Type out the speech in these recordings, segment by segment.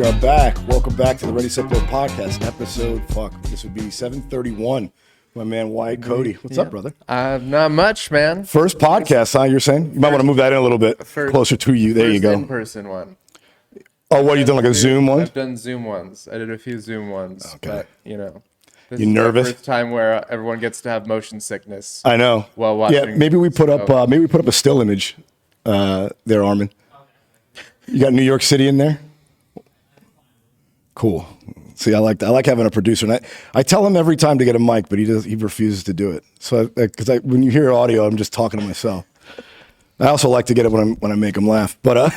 We are back. Welcome back to the Ready Set Blow podcast. Episode, this would be 731. My man Wyatt Cote. What's up, brother? Not much, man. First podcast, huh? You're saying? You might want to move that in a little bit closer to you. There you go. In-person one. Oh, what, you done like a Zoom one? I've done Zoom ones. I did a few Zoom ones. Okay. But, you nervous? The first time where everyone gets to have motion sickness. I know. While watching. Yeah, maybe we put up a still image there, Armin. You got New York City in there? Cool. See, I like having a producer, and I tell him every time to get a mic, but he refuses to do it. So, because when you hear audio, I'm just talking to myself. I also like to get it when I make him laugh. But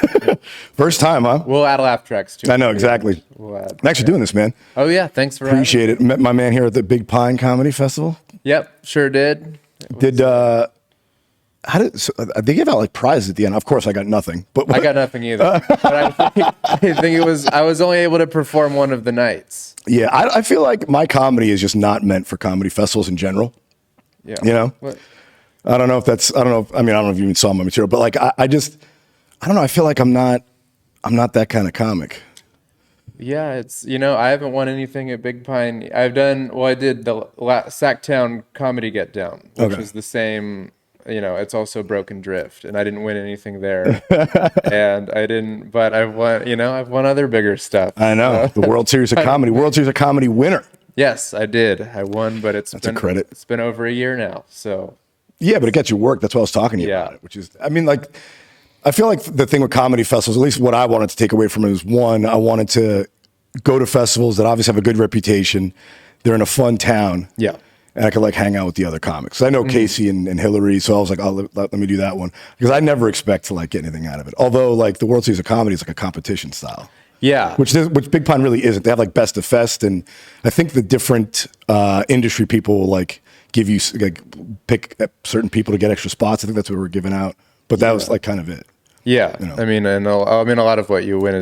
first time, huh? We'll add laugh tracks too. I know exactly. I'm actually doing this, man. Oh yeah, thanks for appreciate it. Met my man here at the Big Pine Comedy Festival. Yep, sure did. They give out like prizes at the end? Of course, I got nothing. But I got nothing either. But I think I was only able to perform one of the nights. Yeah, I feel like my comedy is just not meant for comedy festivals in general. Yeah, What? I don't know if that's. I don't know if you even saw my material, but like I don't know. I feel like I'm not that kind of comic. Yeah, it's I haven't won anything at Big Pine. I did the Sacktown Comedy Get Down, which was the same. It's also Broken Drift, and I didn't win anything there, and I didn't. But I've won. I've won other bigger stuff. I know the World Series of Comedy. World Series of Comedy winner. Yes, I did. I won, but that's a credit. It's been over a year now, so. Yeah, but it gets you work. That's what I was talking to you about it. Which is, I feel like the thing with comedy festivals, at least what I wanted to take away from it is, one, I wanted to go to festivals that obviously have a good reputation. They're in a fun town. Yeah. And I could like hang out with the other comics. I know Casey and Hillary, so I was like, oh, let me do that one. Because I never expect to like get anything out of it. Although like the World Series of Comedy is like a competition style. Yeah. Which Big Pine really isn't. They have like Best of Fest, and I think the different industry people will like give you like pick certain people to get extra spots. I think that's what we're giving out. But that was like kind of it. Yeah. I mean, a lot of what you win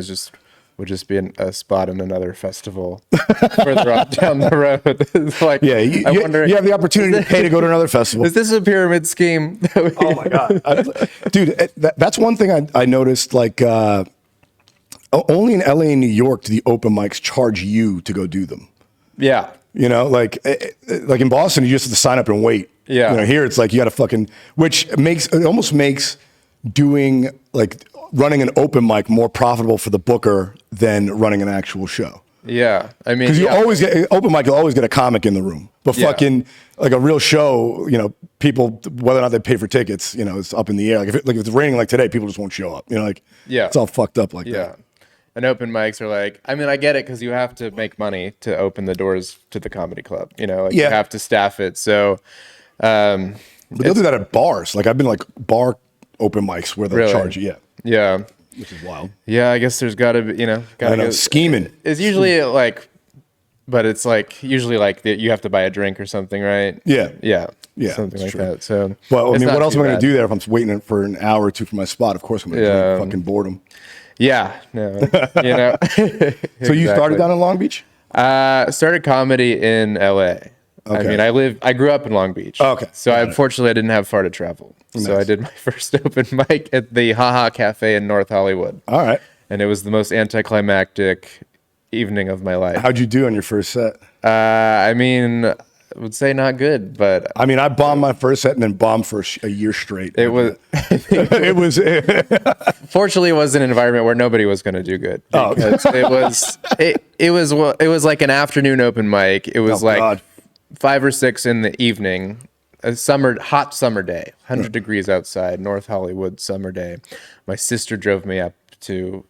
would just be a spot in another festival further on down the road. It's like, yeah, you have the opportunity to pay to go to another festival. Is this a pyramid scheme? Oh my God. Dude, that's one thing I noticed, like only in LA and New York do the open mics charge you to go do them. Yeah. Like in Boston, you just have to sign up and wait. Yeah. Here it's like you got to fucking, which almost makes doing like running an open mic more profitable for the booker than running an actual show. Yeah, I mean, because you always get open mic, you'll always get a comic in the room, but fucking like a real show, people, whether or not they pay for tickets, it's up in the air. Like if it's raining like today, people just won't show up. It's all fucked up like that. Yeah. And open mics are like, I get it because you have to make money to open the doors to the comedy club. You have to staff it. So, but they'll do that at bars. Like I've been like bar open mics where they'll charge you. Yeah. Which is wild. Yeah, I guess there's got to be, scheming. It's usually like, but it's like usually like you have to buy a drink or something, right? Yeah, something like that. So, well, what else am I going to do there if I'm waiting for an hour or two for my spot? Of course, I'm going to drink fucking boredom. Yeah, no, So you started down in Long Beach? Started comedy in LA. Okay. I grew up in Long Beach. Oh, okay. So unfortunately I didn't have far to travel. Nice. So I did my first open mic at the Haha Cafe in North Hollywood. All right. And it was the most anticlimactic evening of my life. How'd you do on your first set? I would say not good, but I bombed my first set and then bombed for a year straight. It was fortunately it was an environment where nobody was going to do good. It was like an afternoon open mic. It was God. 5 or 6 in the evening, hot summer day, 100 degrees outside, North Hollywood summer day. My sister drove me up to,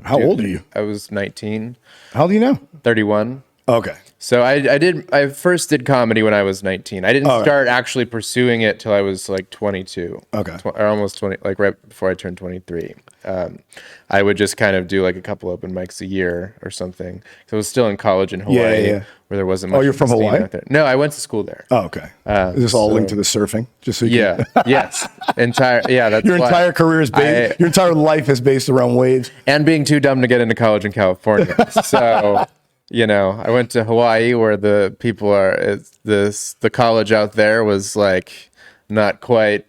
How old are you? I was 19. How old are you now? 31. Okay. So I first did comedy when I was 19. I didn't start actually pursuing it till I was like 22. Okay. Or almost 20, like right before I turned 23. I would just kind of do like a couple open mics a year or something. So I was still in college in Hawaii where there wasn't much. Oh, you're from Hawaii? Out there. No, I went to school there. Oh, okay. Is this all linked to the surfing? Just so you can... Yes. That's your entire career is based, your entire life is based around waves. And being too dumb to get into college in California. So... I went to Hawaii where the people the college out there was like not quite.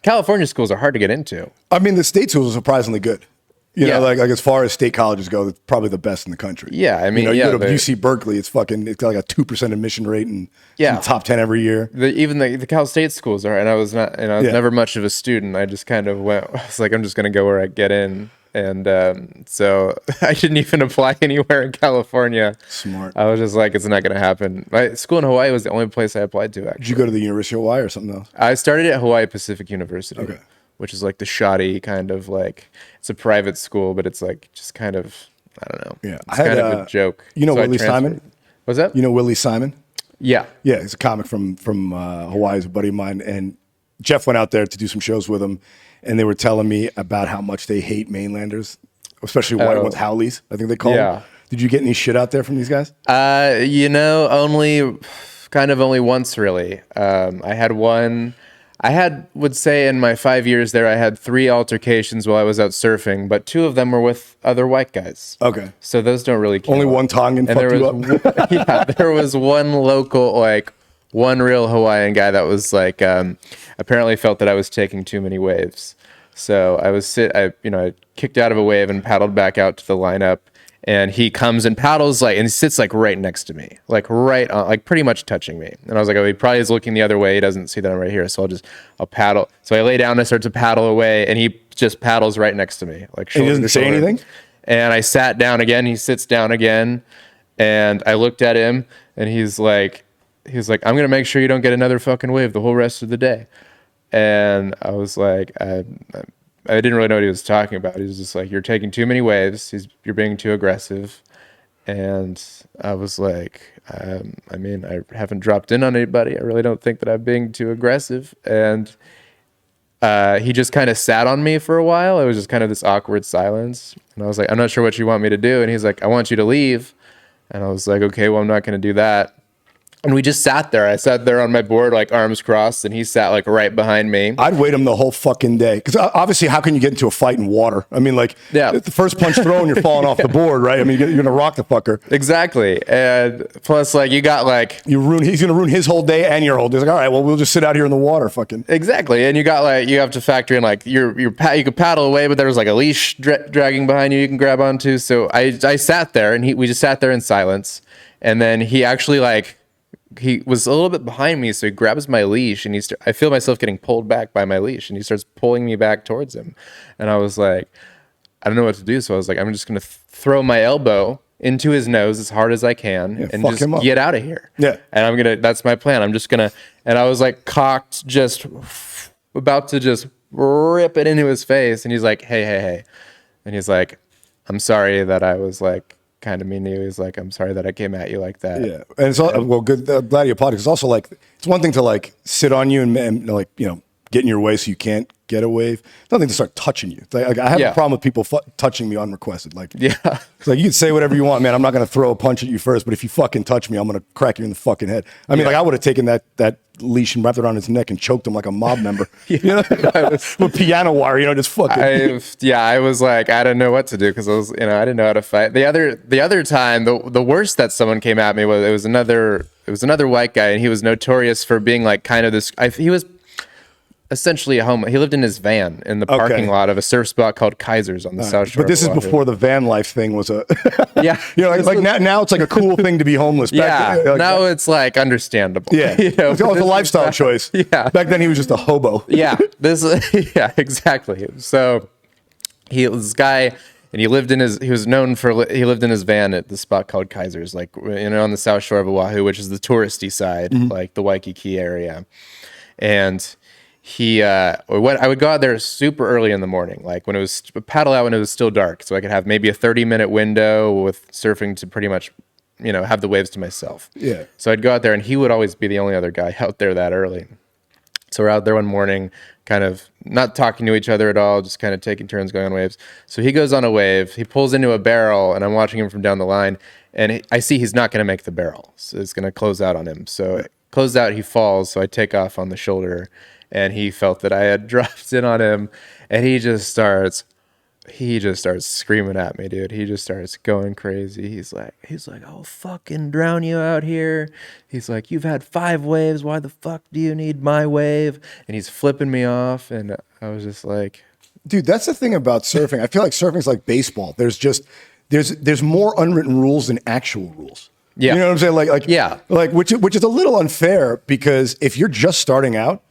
California schools are hard to get into. The state schools are surprisingly good. You know, like as far as state colleges go, it's probably the best in the country. Yeah, I mean, you go to UC Berkeley, it's got like a 2% admission rate and it's in the top 10 every year. Even the Cal State schools are, and I was never much of a student. I just kind of went, I was like, I'm just going to go where I get in. And so I didn't even apply anywhere in California. Smart. I was just like, it's not going to happen. My school in Hawaii was the only place I applied to, actually. Did you go to the University of Hawaii or something else? I started at Hawaii Pacific University, which is like the shoddy kind of like, it's a private school, but it's like just kind of, I don't know. Yeah. It's kind of a joke. You know Willie Simon? What's that? You know Willie Simon? Yeah. Yeah, he's a comic from Hawaii. He's a buddy of mine. And Jeff went out there to do some shows with him, and they were telling me about how much they hate mainlanders, especially white ones, Howleys, I think they call them. Did you get any shit out there from these guys? Only once, really. I would say in my 5 years there, I had 3 altercations while I was out surfing, but 2 of them were with other white guys. Okay. So those don't really count. Only one Tongan fucked you up? Yeah, there was one local, like, one real Hawaiian guy that was like, apparently felt that I was taking too many waves. So I kicked out of a wave and paddled back out to the lineup, and he comes and paddles and he sits like right next to me, like right on, like pretty much touching me. And I was like, oh, he probably is looking the other way. He doesn't see that I'm right here. So I'll paddle. So I lay down and I start to paddle away, and he just paddles right next to me. Like, he doesn't say anything? And I sat down again. He sits down again, and I looked at him, and he's like, I'm going to make sure you don't get another fucking wave the whole rest of the day. And I was like, I didn't really know what he was talking about. He was just like, you're taking too many waves. You're being too aggressive. And I was like, I haven't dropped in on anybody. I really don't think that I'm being too aggressive. And he just kind of sat on me for a while. It was just kind of this awkward silence. And I was like, I'm not sure what you want me to do. And he's like, I want you to leave. And I was like, okay, well, I'm not going to do that. And we just sat there. I sat there on my board, like arms crossed, and he sat like right behind me. I'd wait him the whole fucking day. Because obviously, how can you get into a fight in water? I mean, like, the first punch thrown, you're falling off the board, right? I mean, you're going to rock the fucker. Exactly. And plus, like, you got like... he's going to ruin his whole day and your whole day. He's like, all right, well, we'll just sit out here in the water, fucking. Exactly. And you got like, you have to factor in like, you could paddle away, but there was like a leash dragging behind you can grab onto. So I sat there, and we just sat there in silence. And then he actually like... he was a little bit behind me, so he grabs my leash, and I feel myself getting pulled back by my leash, and he starts pulling me back towards him. And I was like, I don't know what to do. So I was like, I'm just going to throw my elbow into his nose as hard as I can and just get out of here. Yeah. And that's my plan. I'm just going to, and I was like cocked, just about to just rip it into his face. And he's like, hey. And he's like, I'm sorry that I was like, kind of mean to you. He's like, I'm sorry that I came at you like that. Yeah. And it's all, well, good. Glad you apologized. It's also like, it's one thing to like sit on you and like, get in your way so you can't get a wave. Nothing to start touching you. It's like, I have a problem with people touching me unrequested. Like, it's like, you can say whatever you want, man. I'm not going to throw a punch at you first, but if you fucking touch me, I'm going to crack you in the fucking head. I mean, like, I would have taken that leash and wrapped it around his neck and choked him like a mob member. With piano wire, just fucking. I was like, I didn't know what to do because I was, I didn't know how to fight. The other time, the worst that someone came at me was another white guy, and he was notorious for being like kind of this. He was essentially a homeless. He lived in his van in the parking lot of a surf spot called Kaiser's on the South Shore. But this is before the van life thing was a. Now it's like a cool thing to be homeless. Back then, now it's like understandable. Yeah, it's a lifestyle choice. Yeah, back then he was just a hobo. Exactly. So this guy. And he lived in his van at the spot called Kaiser's, like on the South Shore of Oahu, which is the touristy side, like the Waikiki area. And I would go out there super early in the morning, like when it was paddle out when it was still dark, so I could have maybe a 30-minute window with surfing to pretty much, have the waves to myself. Yeah. So I'd go out there, and he would always be the only other guy out there that early. So we're out there one morning, kind of not talking to each other at all, just kind of taking turns going on waves. So he goes on a wave, he pulls into a barrel, and I'm watching him from down the line, and I see he's not going to make the barrel. So it's going to close out on him. So it closed out, he falls, so I take off on the shoulder, and he felt that I had dropped in on him, and he just starts screaming at me, dude. He just starts going crazy. He's like, I'll fucking drown you out here. He's like, you've had 5 waves. Why the fuck do you need my wave? And he's flipping me off. And I was just like, Dude, that's the thing about surfing. I feel like surfing is like baseball. There's more unwritten rules than actual rules. Yeah. You know what I'm saying? Like which is a little unfair, because if you're just starting out,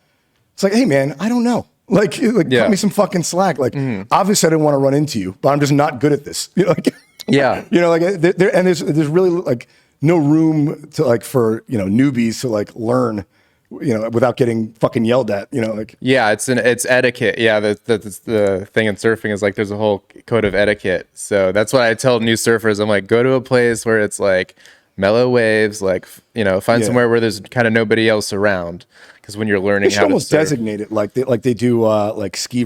it's like, hey man, I don't know. Like cut me some fucking slack. Like obviously I didn't want to run into you, but I'm just not good at this. You know, like there's really like no room to like for, newbies to like learn, without getting fucking yelled at, like. Yeah, it's etiquette. Yeah, that's the thing in surfing is like there's a whole code of etiquette. So that's what I tell new surfers. I'm like, go to a place where it's like mellow waves, like, find somewhere where there's kind of nobody else around. Because when you're learning how to almost surf, designate it like they do like ski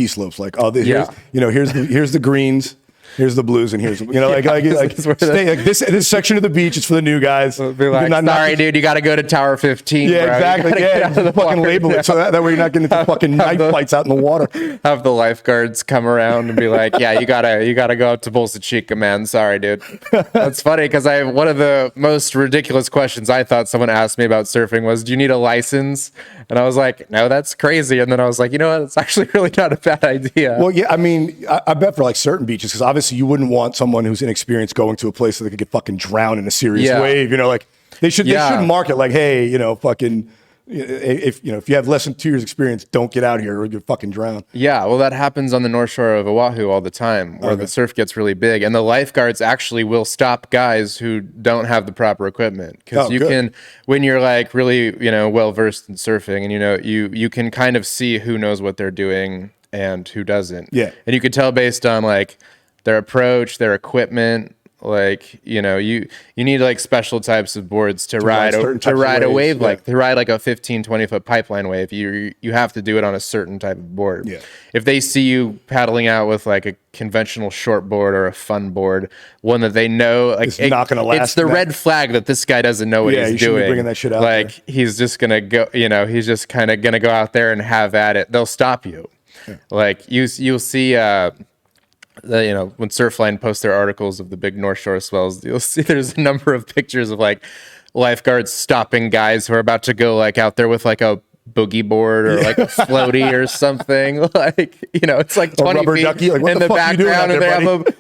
slopes. Like, here's the greens. Here's the blues, and here's this section of the beach is for the new guys. Be like, sorry, dude, you got to go to Tower 15. Yeah, bro. exactly. Yeah, the fucking label it so that way you're not getting into fucking knife fights out in the water. Have the lifeguards come around and be like, yeah, you gotta go out to Bolsa Chica, man. Sorry, dude. That's funny because one of the most ridiculous questions I thought someone asked me about surfing was, do you need a license? And I was like, no, that's crazy. And then I was like, you know what? It's actually really not a bad idea. Well, yeah, I mean, I bet for like certain beaches, because obviously you wouldn't want someone who's inexperienced going to a place that they could get fucking drowned in a serious wave. Like they should market like, hey, fucking, if you have less than 2 years experience, don't get out here or you'll fucking drown. Yeah, well, that happens on the North Shore of Oahu all the time, where the surf gets really big, and the lifeguards actually will stop guys who don't have the proper equipment, because can, when you're like really well versed in surfing, and you can kind of see who knows what they're doing and who doesn't. Yeah, and you can tell based on like their approach, their equipment. Like, you need like special types of boards to ride a wave, to ride like a 15-20 foot pipeline wave. You have to do it on a certain type of board. Yeah. If they see you paddling out with like a conventional short board or a fun board, one that they know, like, it's not going to last. It's the red flag that this guy doesn't know what he's doing. Be bringing that shit out. Like there. He's just going to go, he's just kind of going to go out there and have at it. They'll stop you. Yeah. Like you'll see, when Surfline posts their articles of the big North Shore swells, you'll see there's a number of pictures of like lifeguards stopping guys who are about to go like out there with like a boogie board or like a floaty or something. Like, it's like 20 feet ducky. Like, in the background, and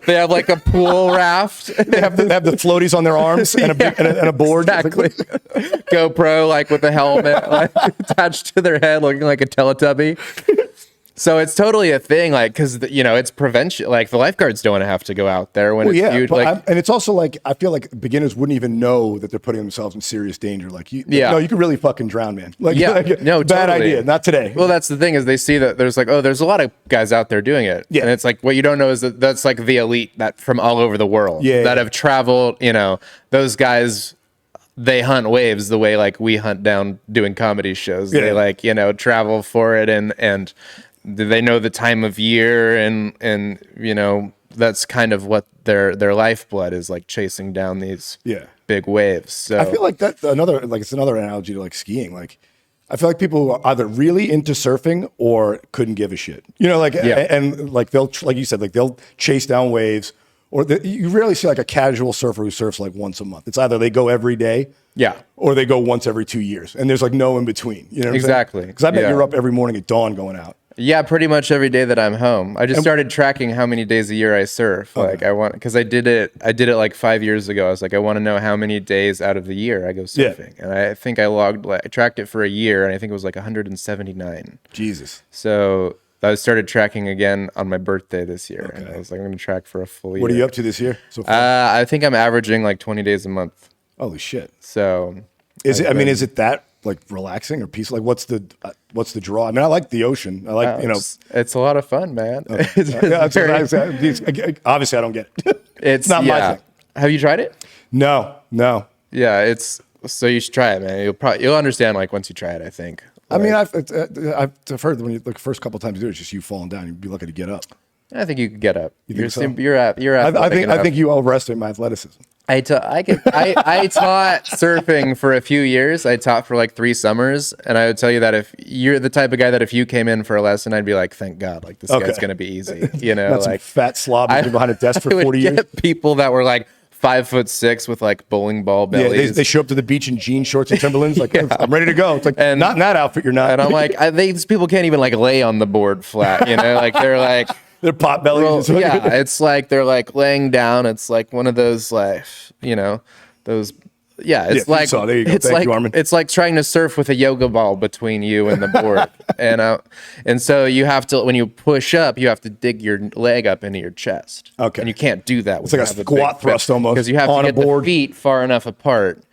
they have like a pool raft. They have the floaties on their arms and a board. Exactly. GoPro like with a helmet like attached to their head, looking like a Teletubby. So it's totally a thing, like, because it's prevention. Like the lifeguards don't want to have to go out there when it's huge. Like, and it's also like I feel like beginners wouldn't even know that they're putting themselves in serious danger. Like, no, you could really fucking drown, man. Like, no, bad idea. Not today. Well, that's the thing is they see that there's like, there's a lot of guys out there doing it. Yeah, and it's like what you don't know is that's like the elite that from all over the world that have traveled. Those guys. They hunt waves the way like we hunt down doing comedy shows. Yeah. They like travel for it and they know the time of year and that's kind of what their lifeblood is, like chasing down these big waves. So I feel like it's another analogy to like skiing. Like I feel like people who are either really into surfing or couldn't give a shit. And like they'll, like you said, like they'll chase down waves. Or you rarely see like a casual surfer who surfs like once a month. It's either they go every day, or they go once every 2 years, and there's like no in between. You know what exactly? Because I bet you're up every morning at dawn going out. Yeah, pretty much every day that I'm home. I just started tracking how many days a year I surf. Okay. Like because I did it like 5 years ago. I was like, I want to know how many days out of the year I go surfing, and I think I tracked it for a year, and I think it was like 179. Jesus. So. I started tracking again on my birthday this year. Okay. And I was like, I'm going to track for a full year. What are you up to this year so far? I think I'm averaging like 20 days a month. Holy shit. So is it that like relaxing or peaceful? Like what's the draw? I mean, I like the ocean. I like, it's a lot of fun, man. Okay. Obviously I don't get it. It's not my thing. Have you tried it? No. Yeah. So you should try it, man. You'll understand like once you try it, I think. I mean, I've heard when the first couple of times you do it, it's just you falling down. You'd be lucky to get up. I think you could get up. You think so? You're I think you overestimate my athleticism. I taught surfing for a few years. I taught for like 3 summers, and I would tell you that if you're the type of guy that if you came in for a lesson, I'd be like, thank God, like this guy's gonna be easy. Not like some fat slob behind a desk for 40 years. Get people that were like 5'6" with like bowling ball bellies. Yeah, they show up to the beach in jean shorts and Timberlands. Like, I'm ready to go. It's like, not in that outfit, you're not. And I'm like, these people can't even like lay on the board flat, like they're like. They're pot bellies. Yeah, it's like they're like laying down. It's like one of those like, those. Yeah, it's like there you go. It's Thank like you, Armin. it's like trying to surf with a yoga ball between you and the board, and so you have to, when you push up, you have to dig your leg up into your chest. Okay, and you can't do that. It's like a squat thrust almost, because you have to get the feet far enough apart.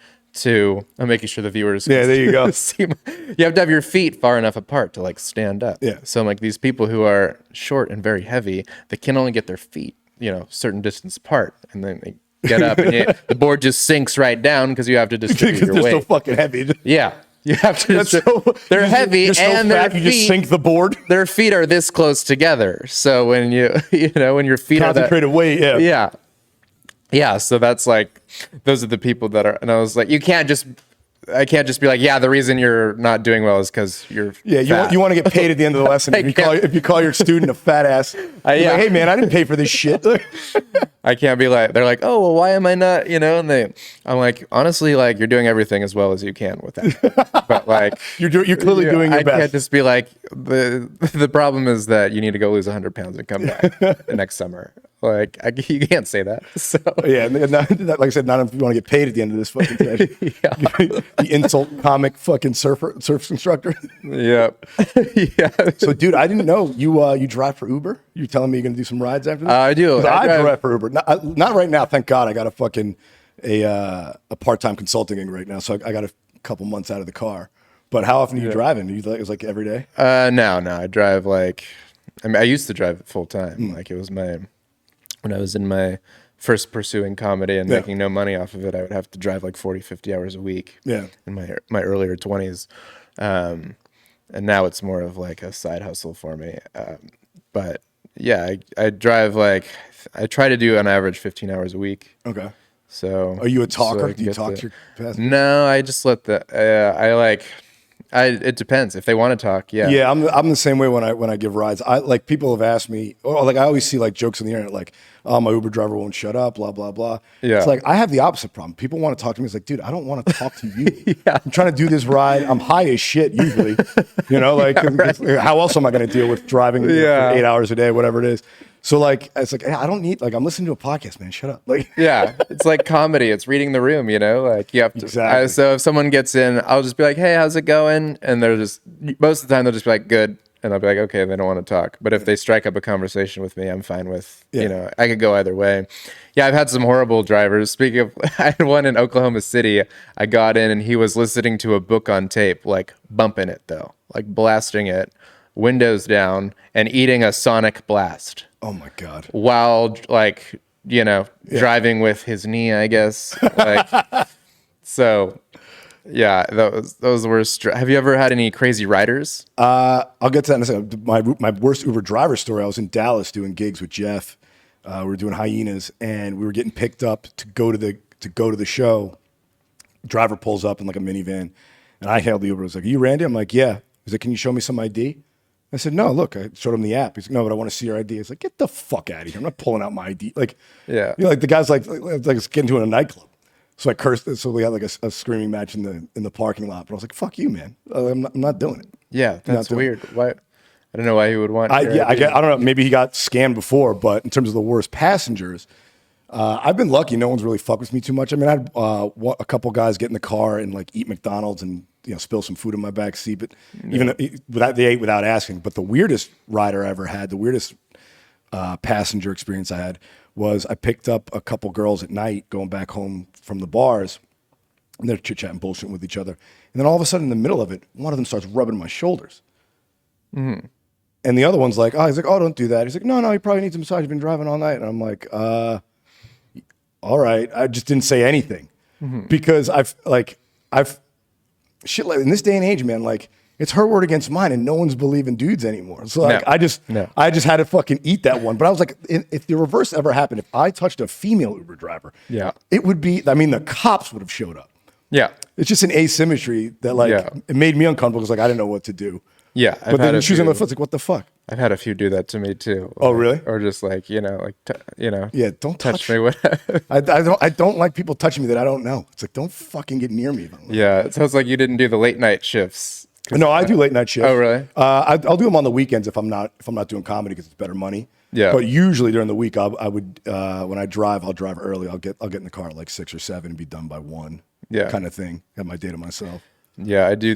I'm making sure the viewers. Yeah, there you go. You have to have your feet far enough apart to like stand up. Yeah. So like these people who are short and very heavy, they can only get their feet, certain distance apart, and then they get up, and the board just sinks right down because you have to distribute your weight. They're so fucking heavy. Yeah. You have to. They're heavy, and their feet. You just sink the board. Their feet are this close together. So when when your feet concentrated weight, yeah. So that's like, those are the people that are. And I was like, I can't just be like, yeah, the reason you're not doing well is because you're fat. You want to get paid at the end of the lesson. If you call your student a fat ass, like, hey man, I didn't pay for this shit. I can't be like, they're like, oh well, why am I not? And I'm like, honestly, like you're doing everything as well as you can with that. But like you're clearly doing your best. I can't just be like, the problem is that you need to go lose 100 pounds and come back next summer. Like you can't say that. So yeah, like I said, not if you want to get paid at the end of this fucking thing. The insult comic fucking surf instructor. Yep. Yeah. So dude, I didn't know you drive for Uber. You're telling me you're gonna do some rides after this? I do. I drive for Uber. Not right now. Thank God. I got a part-time consulting gig right now, so I got a couple months out of the car. But how often are you driving? It's like every day? No. I drive I used to drive full time. Like it was when I was in my first pursuing comedy and making no money off of it, I would have to drive like 40, 50 hours a week in my earlier 20s. And now it's more of like a side hustle for me. But yeah, I drive I try to do on average 15 hours a week. Okay. So are you a talker? Do you talk to your passengers? No, I just let it depends if they want to talk. Yeah. Yeah. I'm the same way when I give rides. People have asked me, or I always see jokes on the internet like, oh, my Uber driver won't shut up, blah, blah, blah. Yeah. It's like, I have the opposite problem. People want to talk to me. It's like, dude, I don't want to talk to you. I'm trying to do this ride. I'm high as shit usually, how else am I going to deal with driving for 8 hours a day, whatever it is? So it's like, I don't need, I'm listening to a podcast, man, shut up. Yeah, it's like comedy. It's reading the room, you have to. Exactly. So if someone gets in, I'll just be like, hey, how's it going? And they're just, most of the time they'll just be like, good. And I'll be like, okay, they don't want to talk. But if they strike up a conversation with me, I'm fine with, I could go either way. Yeah, I've had some horrible drivers. Speaking of, I had one in Oklahoma City. I got in and he was listening to a book on tape, bumping it though, blasting it, windows down, and eating a Sonic Blast. Oh my God. While driving with his knee, I guess. So yeah, those were have you ever had any crazy riders? I'll get to that in a second. My worst Uber driver story, I was in Dallas doing gigs with Jeff. We were doing Hyenas and we were getting picked up to go to the show. Driver pulls up in a minivan and I hailed the Uber. I was like, are you Randy? I'm like, yeah. He's like, can you show me some ID? I said, no, look, I showed him the app. He's like, no, but I want to see your ID. He's like, get the fuck out of here. I'm not pulling out my ID. The guy's like it's getting to in a nightclub. So I cursed. So we had a screaming match in the parking lot. But I was like, fuck you, man. I'm not doing it. Yeah, that's weird. Why? I don't know why he would want. I don't know. Maybe he got scammed before, but in terms of the worst passengers, I've been lucky. No one's really fucked with me too much. I mean, I had a couple guys get in the car and eat McDonald's and spill some food in my back seat, but even they ate without asking. But the weirdest rider I ever had, the weirdest passenger experience I had was I picked up a couple girls at night going back home from the bars, and they're chit-chatting, bullshitting with each other. And then all of a sudden, in the middle of it, one of them starts rubbing my shoulders. Mm-hmm. And the other one's like, he's like, oh, don't do that. He's like, no, he probably needs a massage. He's been driving all night. And I'm like, all right. I just didn't say anything because I've shit in this day and age, man, it's her word against mine and no one's believing dudes anymore. So I just had to fucking eat that one. But I was like, if the reverse ever happened, if I touched a female Uber driver, it would be, the cops would have showed up. Yeah. It's just an asymmetry that it made me uncomfortable because I didn't know what to do. Yeah. But then you're choosing my foot. It's like, what the fuck? I've had a few do that to me too. Oh, really? Or just like, Yeah, don't touch me. Whatever. I don't like people touching me that I don't know. It's like, don't fucking get near me. Yeah. It sounds like you didn't do the late night shifts. No, I do late night shifts. Oh, really? I'll do them on the weekends if I'm not doing comedy because it's better money. Yeah. But usually during the week, I would when I drive, I'll drive early. I'll get in the car at like 6 or 7 and be done by 1. Yeah. Kind of thing. Have my day to myself. Yeah, I do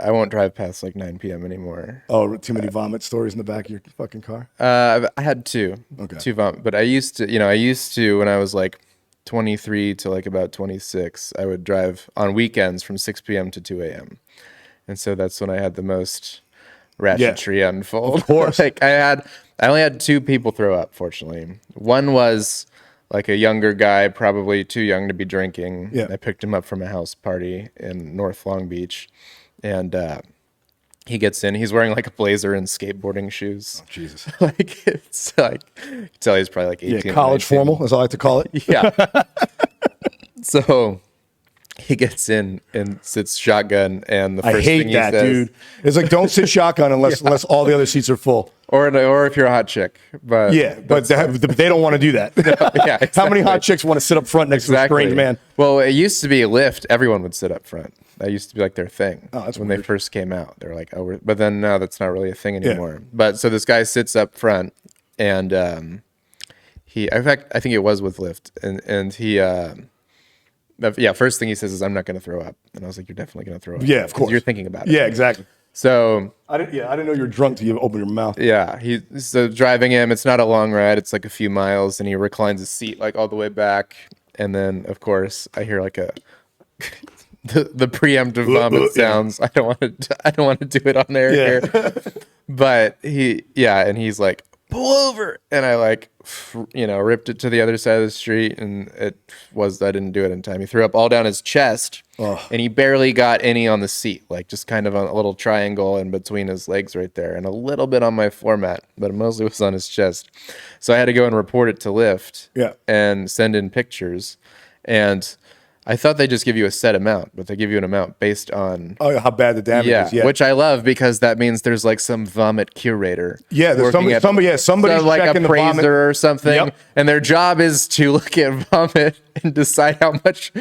I won't drive past like 9 p.m. anymore. Oh, too many vomit stories in the back of your fucking car? I had two. Okay. Two vomit. But I used to when I was like 23 to like about 26, I would drive on weekends from 6 p.m. to 2 a.m. And so that's when I had the most ratchetry unfold. Of course. Like I only had 2 people throw up, fortunately. One was like a younger guy, probably too young to be drinking. Yeah. I picked him up from a house party in North Long Beach. And he gets in. He's wearing like a blazer and skateboarding shoes. Oh, Jesus. Like, it's like, you can tell he's probably like 18. Yeah, college 19. formal, as I like to call it. Yeah. So he gets in and sits shotgun, and the first I hate thing he that, says, dude. It's like, don't sit shotgun unless all the other seats are full. or if you're a hot chick, but Yeah, but they don't want to do that. yeah, exactly. How many hot chicks want to sit up front next to a strange man? Well, it used to be a Lyft. Everyone would sit up front. That used to be like their thing. Oh, that's when weird. they first came out. They're like, but then now that's not really a thing anymore. But so this guy sits up front, and in fact, I think it was with Lyft, and he. First thing he says is, "I'm not going to throw up," and I was like, "You're definitely going to throw up." Yeah, of course. You're thinking about it. Yeah, exactly. So I didn't know you were drunk till you open your mouth. yeah, so driving him. It's not a long ride. It's like a few miles, and he reclines his seat like all the way back, and then of course I hear like a the preemptive vomit sounds. I don't want to do it on air here, but he's like, pull over, and I like ripped it to the other side of the street, and I didn't do it in time. He threw up all down his chest, and he barely got any on the seat, like just kind of on a little triangle in between his legs right there, and a little bit on my floor mat, but it mostly was on his chest. So I had to go and report it to Lyft and send in pictures, and I thought they just give you a set amount, but they give you an amount based on how bad the damage is. Yeah, which I love because that means there's like some vomit curator. Yeah, there's somebody's like checking a the vomit appraiser or something, and their job is to look at vomit and decide how much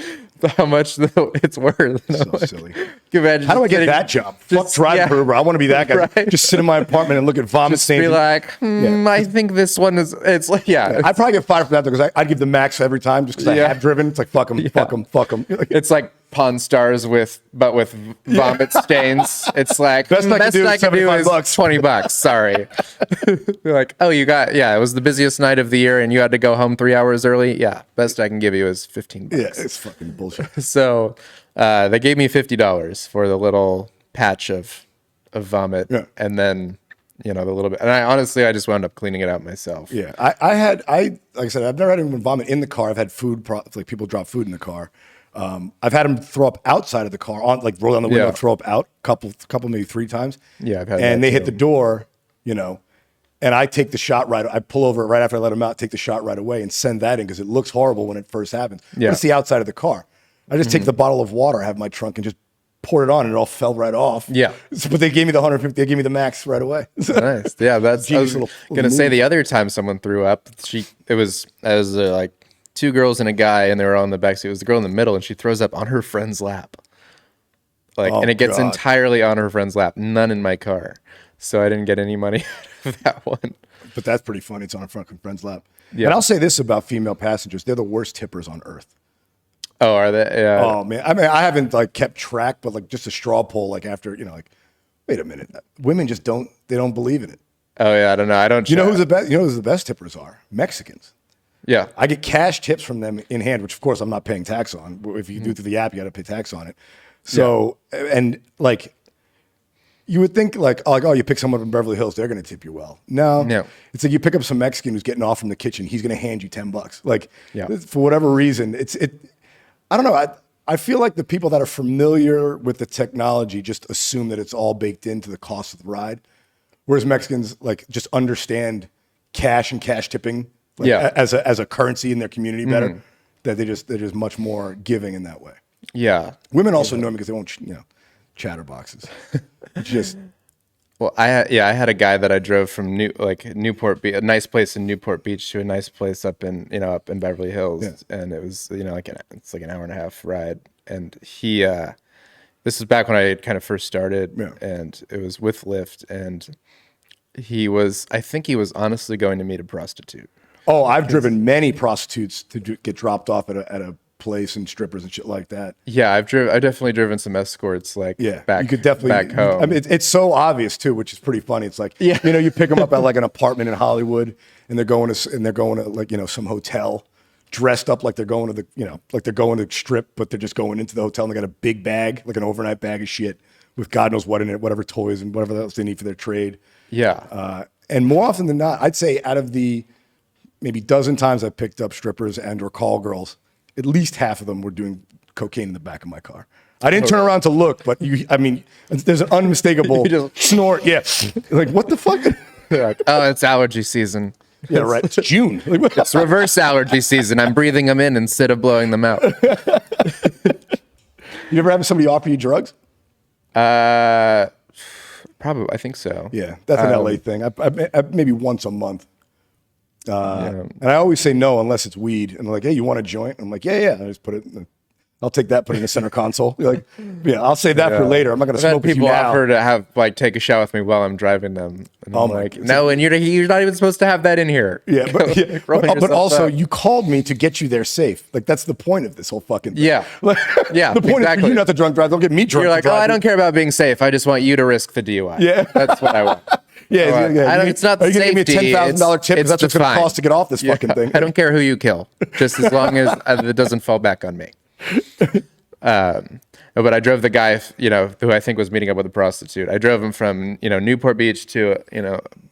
it's worth. So silly. How do I get that job? Fuck driving for Uber. I want to be that guy. Right? Just sit in my apartment and look at vomit stains. Be like, I think this one is. It's like, I'd probably get fired for that because I'd give the max every time just because I have driven. It's like fuck them. It's like Pawn Stars with vomit stains. It's like best I can do is $20. Sorry. You're like, oh, it was the busiest night of the year and you had to go home 3 hours early. Yeah, best I can give you is $15. Yeah, it's fucking bullshit. So they gave me $50 for the little patch of vomit, and then the little bit. And I just wound up cleaning it out myself. Yeah, like I said, I've never had anyone vomit in the car. I've had food, like people drop food in the car. I've had them throw up outside of the car, roll down the window, throw up out, couple, maybe 3 times. Yeah, I've had and they hit the door, and I take the shot I pull over right after I let them out, take the shot right away and send that in because it looks horrible when it first happens. Yeah. But it's the outside of the car. I just take the bottle of water I have in my trunk and just pour it on and it all fell right off. Yeah. But they gave me the 150, they gave me the max right away. Nice. Yeah, I was going to say the other time someone threw up, it was like 2 girls and a guy, and they were on the back seat. It was the girl in the middle, and she throws up on her friend's lap. And it gets entirely on her friend's lap, none in my car. So I didn't get any money out of that one. But that's pretty funny. It's on her friend's lap. Yeah. And I'll say this about female passengers. They're the worst tippers on earth. Oh, are they? Yeah. Oh, man. I mean, I haven't kept track, but just a straw poll, after, wait a minute. Women just don't believe in it. Oh, yeah. I don't know. I don't. You know who's the best? You know who the best tippers are? Mexicans. Yeah. I get cash tips from them in hand, which of course I'm not paying tax on. If you do it through the app, you got to pay tax on it. So, and you would think oh, you pick someone from Beverly Hills, they're going to tip you well. No. It's like you pick up some Mexican who's getting off from the kitchen, he's going to hand you $10. For whatever reason, I don't know. I feel like the people that are familiar with the technology just assume that it's all baked into the cost of the ride. Whereas Mexicans just understand cash and cash tipping as a currency in their community better. That they're just much more giving in that way. Yeah. Women also know me because they won't, chatterboxes. Well, I had a guy that I drove from Newport Beach, a nice place in Newport Beach, to a nice place up in up in Beverly Hills, and it was it's like an hour and a half ride, and he this was back when I kind of first started, and it was with Lyft, and I think he was honestly going to meet a prostitute. Oh, I've driven many prostitutes to get dropped off at a place and strippers and shit like that. Yeah, I've definitely driven some escorts back. You could definitely back home. I mean, it's so obvious too, which is pretty funny. It's like you pick them up at like an apartment in Hollywood, and they're going to like some hotel, dressed up like they're going to like they're going to strip, but they're just going into the hotel and they got a big bag, like an overnight bag of shit with God knows what in it, whatever toys and whatever else they need for their trade. Yeah. And more often than not, I'd say out of the maybe dozen times I picked up strippers and or call girls, at least half of them were doing cocaine in the back of my car. I didn't turn around to look, but there's an unmistakable snort. Yeah. Like, what the fuck? Oh, it's allergy season. Yeah, right. It's June. It's reverse allergy season. I'm breathing them in instead of blowing them out. You ever have somebody offer you drugs? Probably. I think so. Yeah, that's an LA thing. I maybe once a month. And I always say no unless it's weed. And they're like, hey, you want a joint? I'm like, yeah. And I just put it I'll take that, put it in the center console. You're like, yeah, I'll save that for later. I'm not going to smoke with you now. People offer to take a shot with me while I'm driving them. And I'm like, no, and you're not even supposed to have that in here. Yeah, but also you called me to get you there safe. Like, that's the point of this whole fucking thing. Yeah. The point is for you not to drunk drive. Don't get me drunk. You're like, I don't care about being safe. I just want you to risk the DUI. Yeah. That's what I want. It's not the safety. Are you going to give me a $10,000 tip? Because that's what's going to cost to get off this fucking thing. I don't care who you kill, just as long as it doesn't fall back on me. But I drove the guy, who I think was meeting up with a prostitute. I drove him from, Newport Beach to,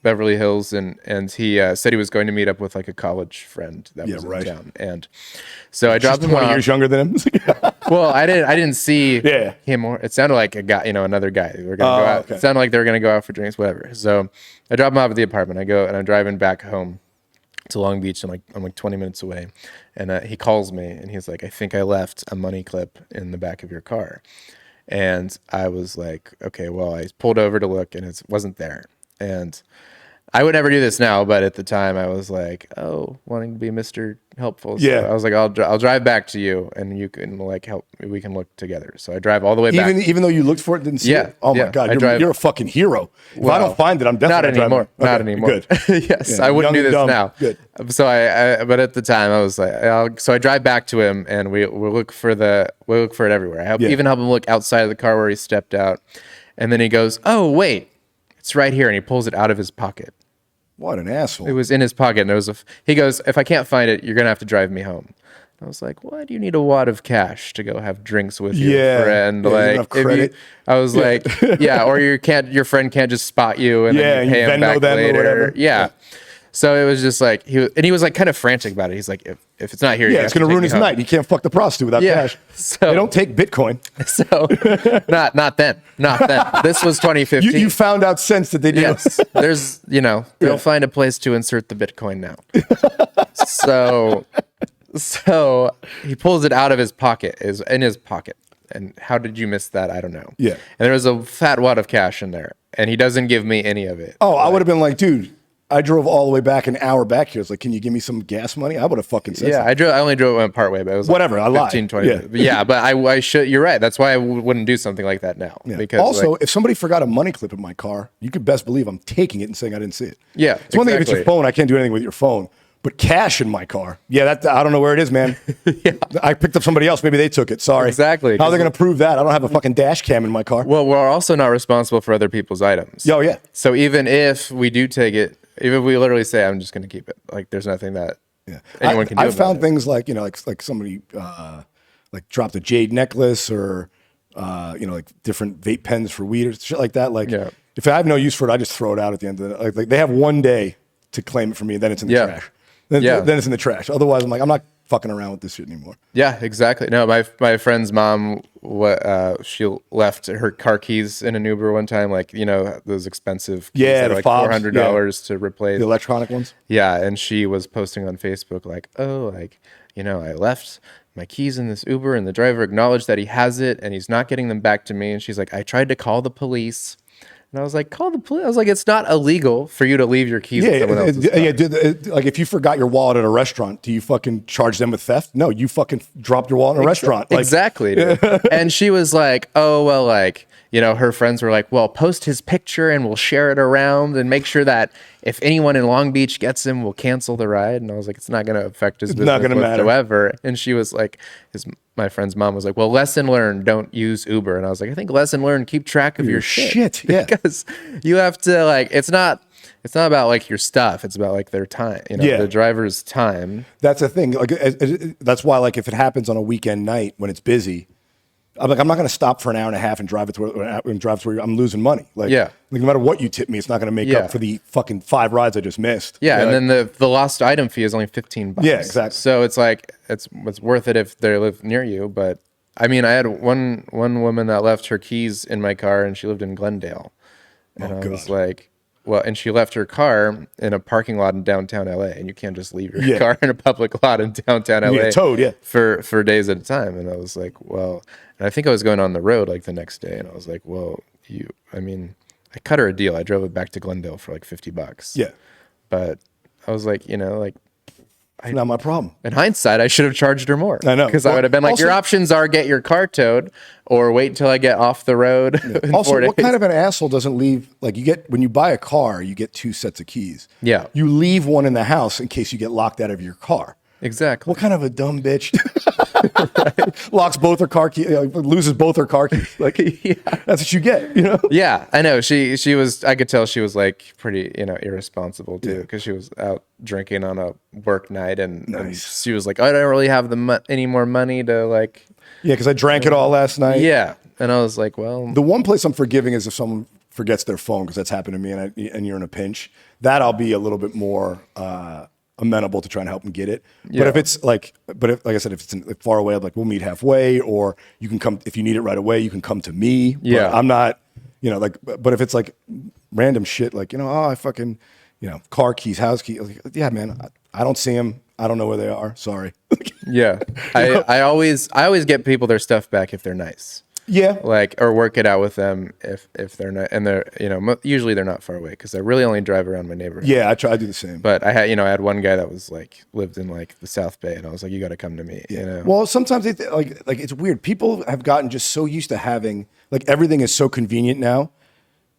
Beverly Hills, and he said he was going to meet up with like a college friend that was in town. And so I dropped him 20 off. years younger than him. Well, I didn't see him. It sounded like a guy, another guy. We were gonna go out. Okay. It sounded like they were gonna go out for drinks, whatever. So I drop him off at the apartment. I go and I'm driving back home to Long Beach. I'm like 20 minutes away, and he calls me and he's like, I think I left a money clip in the back of your car. And I was like, okay, well, I pulled over to look and it wasn't there. And I would never do this now, but at the time I was like, wanting to be Mr. Helpful. So I was like, I'll drive back to you and you can help. We can look together. So I drive all the way back. Even though you looked for it, didn't see it? Oh my God, you're a fucking hero. If I don't find it, I'm definitely not anymore. Okay, Not anymore. Good. Yes, I wouldn't do this now. Good. So but at the time I was like, so I drive back to him and we'll look for it everywhere. I even help him look outside of the car where he stepped out. And then he goes, oh, wait, it's right here. And he pulls it out of his pocket. What an asshole. It was in his pocket. And he goes, if I can't find it, you're going to have to drive me home. I was like, why do you need a wad of cash to go have drinks with your friend? I was like, or your friend can't just spot you and then you pay him back later. Yeah. So it was just like, he was like kind of frantic about it. He's like, if it's not here, it's going to ruin his night. He can't fuck the prostitute without cash. So they don't take Bitcoin. So not then. This was 2015. You found out since that they do. Yes. There's, they'll find a place to insert the Bitcoin now. So he pulls it out of his pocket, is in his pocket. And how did you miss that? I don't know. Yeah. And there was a fat wad of cash in there, and he doesn't give me any of it. Oh, I would have been like, dude, I drove all the way back an hour back here. It's like, can you give me some gas money? I would have fucking said something. I only drove it part way, but it was whatever. Like 15, 20 minutes. Yeah, but I should. You're right. That's why I wouldn't do something like that now. Yeah. Because also, if somebody forgot a money clip in my car, you could best believe I'm taking it and saying I didn't see it. Yeah, it's one thing if it's your phone. I can't do anything with your phone. But cash in my car, I don't know where it is, man. I picked up somebody else. Maybe they took it. Sorry. Exactly. How are they going to prove that? I don't have a fucking dash cam in my car. Well, we're also not responsible for other people's items. Oh, yeah. So even if we do take it, even if we literally say, I'm just going to keep it, like there's nothing that anyone can do. I've found things like, like somebody like dropped a jade necklace or, like different vape pens for weed or shit like that. Like if I have no use for it, I just throw it out at the end of the like they have one day to claim it for me and then it's in the trash. Then it's in the trash. Otherwise, I'm like, I'm not fucking around with this shit anymore. Yeah, exactly. No, my friend's mom, she left her car keys in an Uber one time, like, those expensive keys that are like $400 to replace. The electronic ones? Yeah, and she was posting on Facebook like, I left my keys in this Uber and the driver acknowledged that he has it and he's not getting them back to me. And she's like, I tried to call the police. And I was like, call the police. I was like, it's not illegal for you to leave your keys in someone else's car. Like if you forgot your wallet at a restaurant, do you fucking charge them with theft? No, you fucking dropped your wallet in a restaurant. Like, exactly. Dude. And she was like, oh, well, like, you know, her friends were like, well, post his picture and we'll share it around and make sure that if anyone in Long Beach gets him, we'll cancel the ride. And I was like, it's not going to affect his business whatsoever. And she was like, my friend's mom was like, well, lesson learned, don't use Uber. And I was like, I think lesson learned, keep track of your shit. Yeah. Because you have to, like, it's not about like your stuff. It's about like their time, you know, the driver's time. That's the thing. Like, that's why, like, if it happens on a weekend night when it's busy, I'm like, I'm not going to stop for an hour and a half and drive it to where I'm losing money. Like, no matter what you tip me, it's not going to make up for the fucking 5 rides I just missed. Yeah, and then the lost item fee is only $15. Yeah, exactly. So it's like it's worth it if they live near you. But I mean, I had one woman that left her keys in my car, and she lived in Glendale, and I was like, well, and she left her car in a parking lot in downtown LA, and you can't just leave your car in a public lot in downtown LA for days at a time. And I was like, well. And I think I was going on the road like the next day, and I was like, well, I cut her a deal. I drove it back to Glendale for like $50. Yeah. But I was like, you know, like, it's not my problem. In hindsight, I should have charged her more. I know. Because I would have been like, your options are get your car towed or wait until I get off the road. Yeah. Also, what kind of an asshole doesn't leave, like when you buy a car, you get 2 sets of keys. Yeah. You leave one in the house in case you get locked out of your car. Exactly. What kind of a dumb bitch locks both her car keys, loses both her car keys? Like, that's what you get, you know? Yeah, I know. She was. I could tell she was like pretty, you know, irresponsible too, because she was out drinking on a work night, and she was like, I don't really have any more money to like. Yeah, because I drank it all last night. Yeah, and I was like, well, the one place I'm forgiving is if someone forgets their phone, because that's happened to me, and you're in a pinch. That I'll be a little bit more. Amenable to trying to help them get it. But if it's like, like I said, if it's far away, I'm like, we'll meet halfway, or you can come, if you need it right away, you can come to me. Yeah. But I'm not, you know, like, but if it's like random shit, like, you know, I fucking, you know, car keys, house keys. Like, yeah, man, I don't see them. I don't know where they are. Sorry. Yeah. I always get people their stuff back if they're nice. Yeah. Like, or work it out with them if they're not, and they're, you know, usually they're not far away because I really only drive around my neighborhood. Yeah, I try to do the same. But I had one guy that was like, lived in like the South Bay, and I was like, you got to come to me, you know? Well, sometimes like it's weird. People have gotten just so used to having, like, everything is so convenient now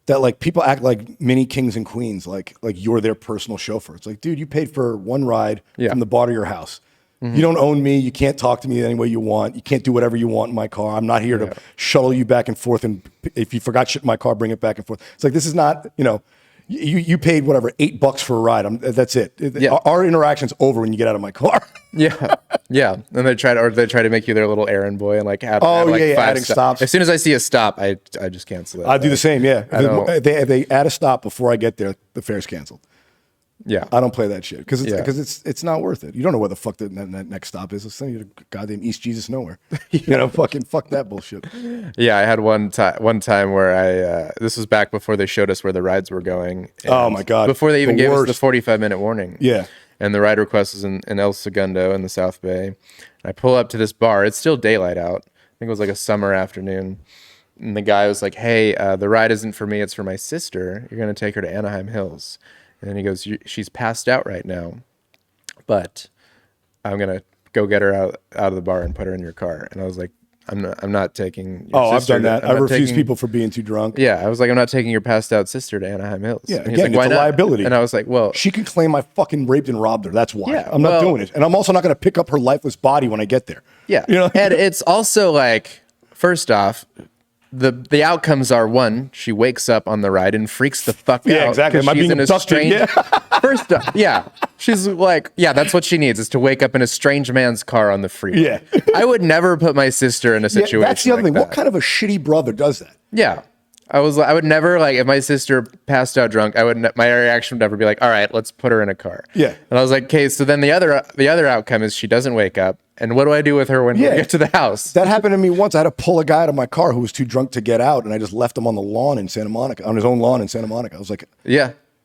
that like people act like mini kings and queens, like you're their personal chauffeur. It's like, dude, you paid for one ride from the bar to your house. Mm-hmm. You don't own me. You can't talk to me any way you want. You can't do whatever you want in my car. I'm not here to shuttle you back and forth. And if you forgot shit in my car, bring it back and forth. It's like, this is not, you know, you paid whatever, $8 for a ride. That's it. Our interaction's over when you get out of my car. Yeah. And they try to make you their little errand boy and like add like 5 adding stops. As soon as I see a stop, I just cancel it. I do the same. Yeah. If they add a stop before I get there, the fare's canceled. Yeah, I don't play that shit because it's not worth it. You don't know where the fuck that next stop is. Let's send you to goddamn East Jesus nowhere. You know, fucking fuck that bullshit. Yeah, I had one time where this was back before they showed us where the rides were going. Oh my god! Before they even gave us the 45-minute warning. Yeah. And the ride request is in El Segundo in the South Bay. I pull up to this bar. It's still daylight out. I think it was like a summer afternoon. And the guy was like, "Hey, the ride isn't for me. It's for my sister. You're gonna take her to Anaheim Hills." And then he goes, she's passed out right now, but I'm going to go get her out of the bar and put her in your car. And I was like, I'm not taking your sister. I've done that. I refuse people for being too drunk. Yeah. I was like, I'm not taking your passed out sister to Anaheim Hills. Yeah. And again, it's a liability. And I was like, well, she can claim I fucking raped and robbed her. That's why. Yeah, I'm not doing it. And I'm also not going to pick up her lifeless body when I get there. Yeah. You know? And it's also like, first off, the outcomes are, one, she wakes up on the ride and freaks the fuck out. Yeah, exactly. Am I being abducted? First off, she's like, that's what she needs, is to wake up in a strange man's car on the freeway. Yeah. I would never put my sister in a situation that's the other thing. that. What kind of a shitty brother does that? Yeah. I would never, like, if my sister passed out drunk, my reaction would never be like, all right, let's put her in a car. Yeah. And I was like, okay, so then the other outcome is she doesn't wake up. And what do I do with her when we get to the house? That happened to me once. I had to pull a guy out of my car who was too drunk to get out, and I just left him on the lawn in Santa Monica, on his own lawn in Santa Monica. I was like,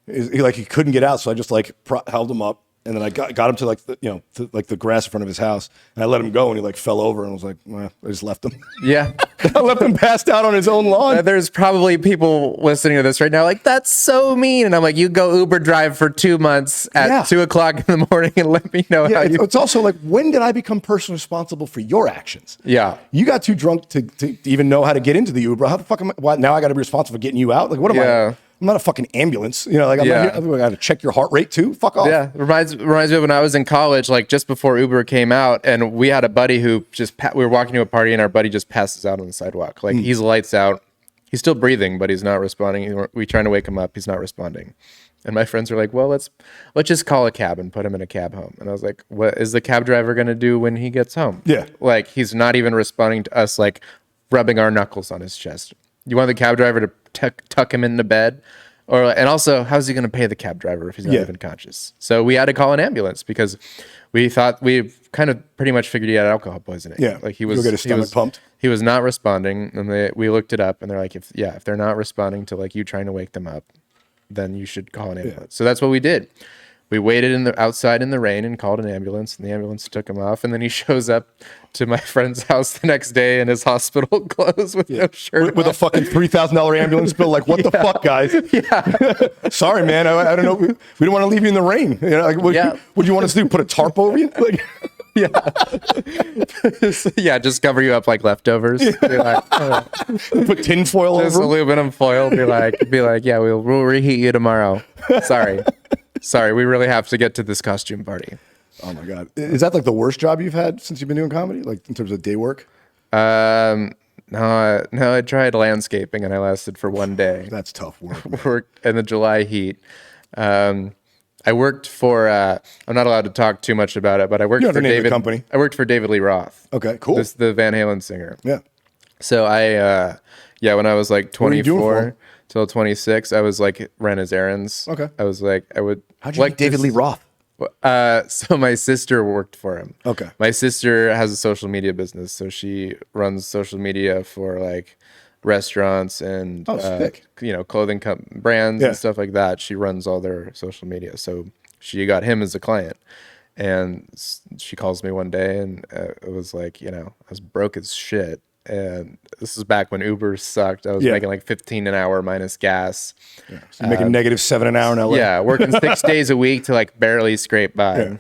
he couldn't get out, so I just like held him up, And then I got him to like the grass in front of his house, and I let him go, and he like fell over, and I was like, well, I just left him. Yeah. I left him passed out on his own lawn. There's probably people listening to this right now like, that's so mean. And I'm like, you go Uber drive for 2 months at 2 o'clock in the morning and let me know how you... It's also like, when did I become personally responsible for your actions? Yeah. You got too drunk to even know how to get into the Uber. How the fuck am I... Why, now I got to be responsible for getting you out? Like, what am I... I'm not a fucking ambulance. You know, like I'm not here, I got to check your heart rate too. Fuck off. Yeah, reminds me of when I was in college, like just before Uber came out, and we had a buddy who we were walking to a party, and our buddy just passes out on the sidewalk. Like he's lights out. He's still breathing, but he's not responding. We trying to wake him up. He's not responding. And my friends were like, well, let's just call a cab and put him in a cab home. And I was like, what is the cab driver going to do when he gets home? Yeah. Like he's not even responding to us, like rubbing our knuckles on his chest. You want the cab driver to tuck him into bed? And also, how's he going to pay the cab driver if he's not even conscious? So we had to call an ambulance because we thought we kind of pretty much figured he had alcohol poisoning. Yeah, like he was. You'll get his stomach pumped. He was not responding, and we looked it up, and they're like, if they're not responding to like you trying to wake them up, then you should call an ambulance. Yeah. So that's what we did. We waited outside in the rain and called an ambulance, and the ambulance took him off. And then he shows up to my friend's house the next day in his hospital clothes with no shirt with a fucking $3,000 ambulance bill. Like, what the fuck, guys? Yeah. Sorry, man. I don't know. We didn't want to leave you in the rain. You know, like, what do you want us to do? Put a tarp over you? Like, just cover you up like leftovers. Be like, put tin foil over. Just aluminum foil. Be like, yeah, we'll reheat you tomorrow. Sorry, we really have to get to this costume party. Oh my God. Is that like the worst job you've had since you've been doing comedy? Like in terms of day work? No, I tried landscaping and I lasted for 1 day. That's tough work. Worked in the July heat. I worked for, I'm not allowed to talk too much about it, but I worked for David. Company. I worked for David Lee Roth. Okay, cool. This the Van Halen singer. Yeah. So when I was like 24 till 26, I was like ran his errands. Okay. I was like, how'd you like David Lee Roth? So my sister worked for him. Okay. My sister has a social media business, so she runs social media for like restaurants and clothing brands and stuff like that. She runs all their social media. So she got him as a client, and she calls me one day, and it was like, I was broke as shit. And this is back when Uber sucked. I was making like 15 an hour minus gas. Yeah. So making -7 an hour in LA. Yeah, working 6 days a week to like barely scrape by. Yeah.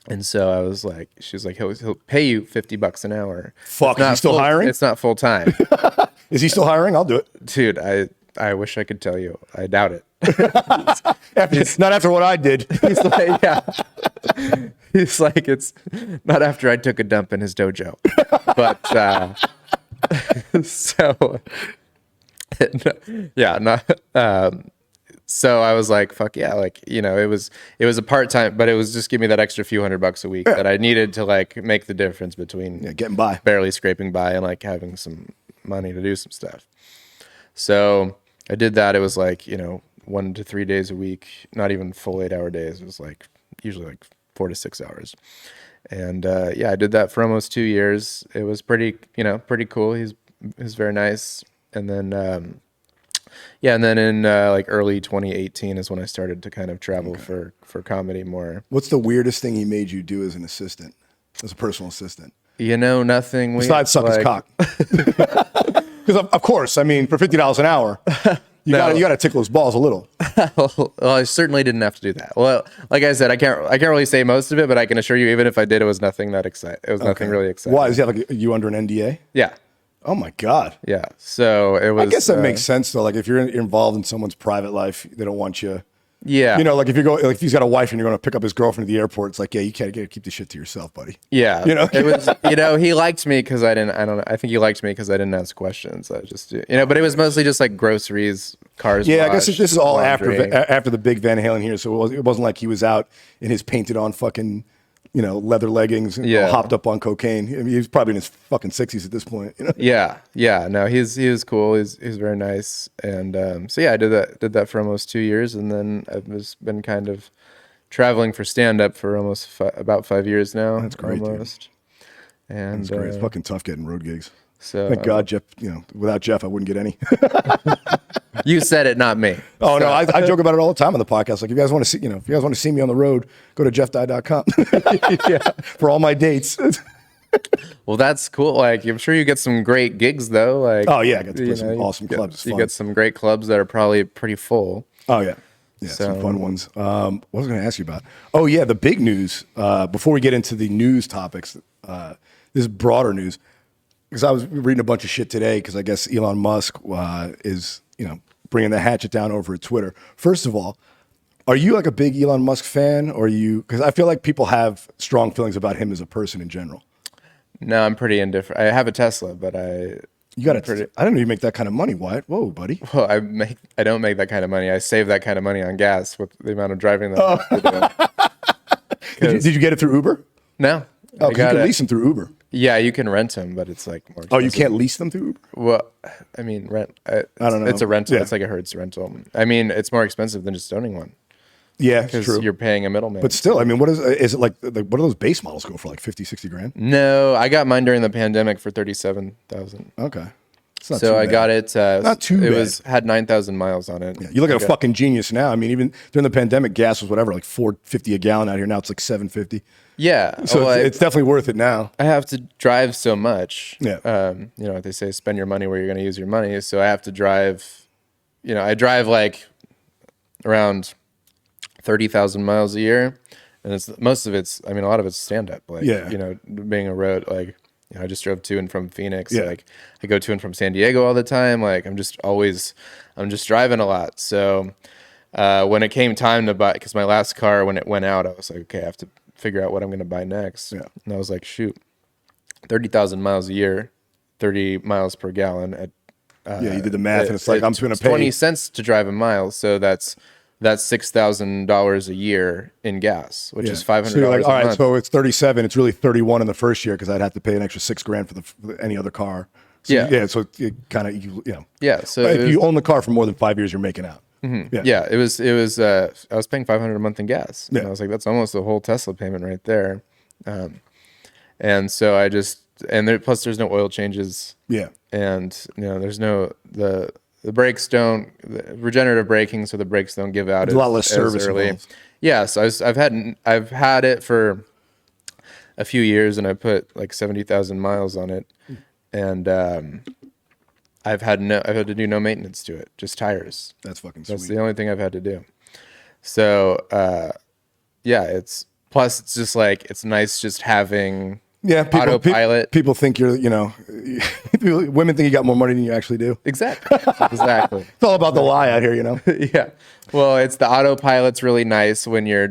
And so I was like, she's like, he'll pay you $50 an hour. Fuck, is he still hiring? It's not full time. Is he still hiring? I'll do it. Dude, I wish I could tell you. I doubt it. Not after what I did. He's like, He's like, it's not after I took a dump in his dojo. But so I was like, fuck yeah, like, it was a part-time, but it was just give me that extra few $100 a week that I needed to like make the difference between getting by, barely scraping by, and like having some money to do some stuff. So I did that. It was like, 1 to 3 days a week, not even full 8-hour days. It was like usually like 4 to 6 hours. And I did that for almost 2 years. It was pretty cool. He's very nice. And then and then in like early 2018 is when I started to kind of travel for comedy more. What's the weirdest thing he made you do as an assistant, as a personal assistant? Nothing. Besides suck his cock. Because of course, I mean, for $50 an hour, you got to tickle his balls a little. Well, I certainly didn't have to do that. Well, like I said, I can't really say most of it, but I can assure you, even if I did, it was nothing that exciting. It was nothing really exciting. Why? Is he like you under an NDA? Yeah. Oh my God. Yeah. So it was. I guess that makes sense though. Like if you're involved in someone's private life, they don't want you. Yeah. Like if he's got a wife and you're going to pick up his girlfriend at the airport, it's like, you can't keep this shit to yourself, buddy. Yeah. It was, he liked me because I think he liked me because I didn't ask questions. I just, but it was mostly just like groceries, cars. Yeah. I guess this is all after the big Van Halen here. So it wasn't like he was out in his painted on fucking, leather leggings and hopped up on cocaine. I mean, he was probably in his fucking 60s at this point. Yeah. Yeah. No, he was cool. He's very nice. And I did that for almost 2 years, and then I've just been kind of traveling for stand up for almost about 5 years now. That's great. Almost. Dude. And that's great. It's fucking tough getting road gigs. So thank God, Jeff. Without Jeff, I wouldn't get any. You said it, not me. Oh, no, I joke about it all the time on the podcast. Like, if you guys want to see, if you guys want to see me on the road, go to jeffdye.com for all my dates. Well, that's cool. Like, I'm sure you get some great gigs, though. Like, oh, yeah, I got to play some awesome clubs. You get some great clubs that are probably pretty full. Oh, yeah. Yeah, some fun ones. What was I going to ask you about? Oh, yeah, the big news. Before we get into the news topics, this is broader news. Because I was reading a bunch of shit today because I guess Elon Musk is, bringing the hatchet down over at Twitter. First of all, are you like a big Elon Musk fan, or because I feel like people have strong feelings about him as a person in general. No, I'm pretty indifferent. I have a Tesla, but I don't even make that kind of money, Wyatt. Whoa, buddy. Well, I don't make that kind of money. I save that kind of money on gas with the amount of driving that I do. Did you get it through Uber? No. Oh, because you can lease them through Uber. Yeah, you can rent them, but it's like more expensive. Oh, you can't lease them through Uber? Well, I mean, I don't know. It's a rental. Yeah. It's like a Hertz rental. I mean, it's more expensive than just owning one. Yeah, because true. You're paying a middleman. But still, I mean, what is it like what do those base models go for, like 50, 60 grand? No, I got mine during the pandemic for 37,000. Okay. So I got it. Not too bad. It had 9,000 miles on it. Yeah, you look at a fucking genius now. I mean, even during the pandemic, gas was whatever, like $4.50 a gallon out here. Now it's like $7.50. Yeah. So it's definitely worth it now. I have to drive so much. Yeah. They say spend your money where you're going to use your money. So I have to drive. I drive like around 30,000 miles a year, and a lot of it's stand up. Like, being a road, like, I just drove to and from Phoenix. Yeah. Like, I go to and from San Diego all the time. Like, I'm just driving a lot. So when it came time to buy, because my last car, when it went out, I was like, okay, I have to figure out what I'm going to buy next. Yeah. And I was like, shoot, 30,000 miles a year, 30 miles per gallon. You did the math, and it's like, I'm going to pay 20 cents to drive a mile. So that's $6,000 a year in gas, which is $500. So you're like, all right, month. so it's 37. It's really 31 in the first year because I'd have to pay an extra $6,000 for any other car. So, So it kind of Yeah. So if you own the car for more than 5 years, you're making out. Mm-hmm. Yeah. It was. I was paying $500 a month in gas. Yeah. And I was like, that's almost the whole Tesla payment right there. And so plus there's no oil changes. Yeah. And there's no the brakes don't regenerative braking, so the brakes don't give out. There's a lot less service early. involved. Yeah, so I've had it for a few years, and I put like 70,000 miles on it, and I've had to do no maintenance to it, just tires. That's fucking sweet. That's the only thing I've had to do. So it's just like it's nice just having. Yeah, autopilot. People think you're, women think you got more money than you actually do. Exactly. It's all about the lie out here, Yeah. Well, it's the autopilot's really nice when you're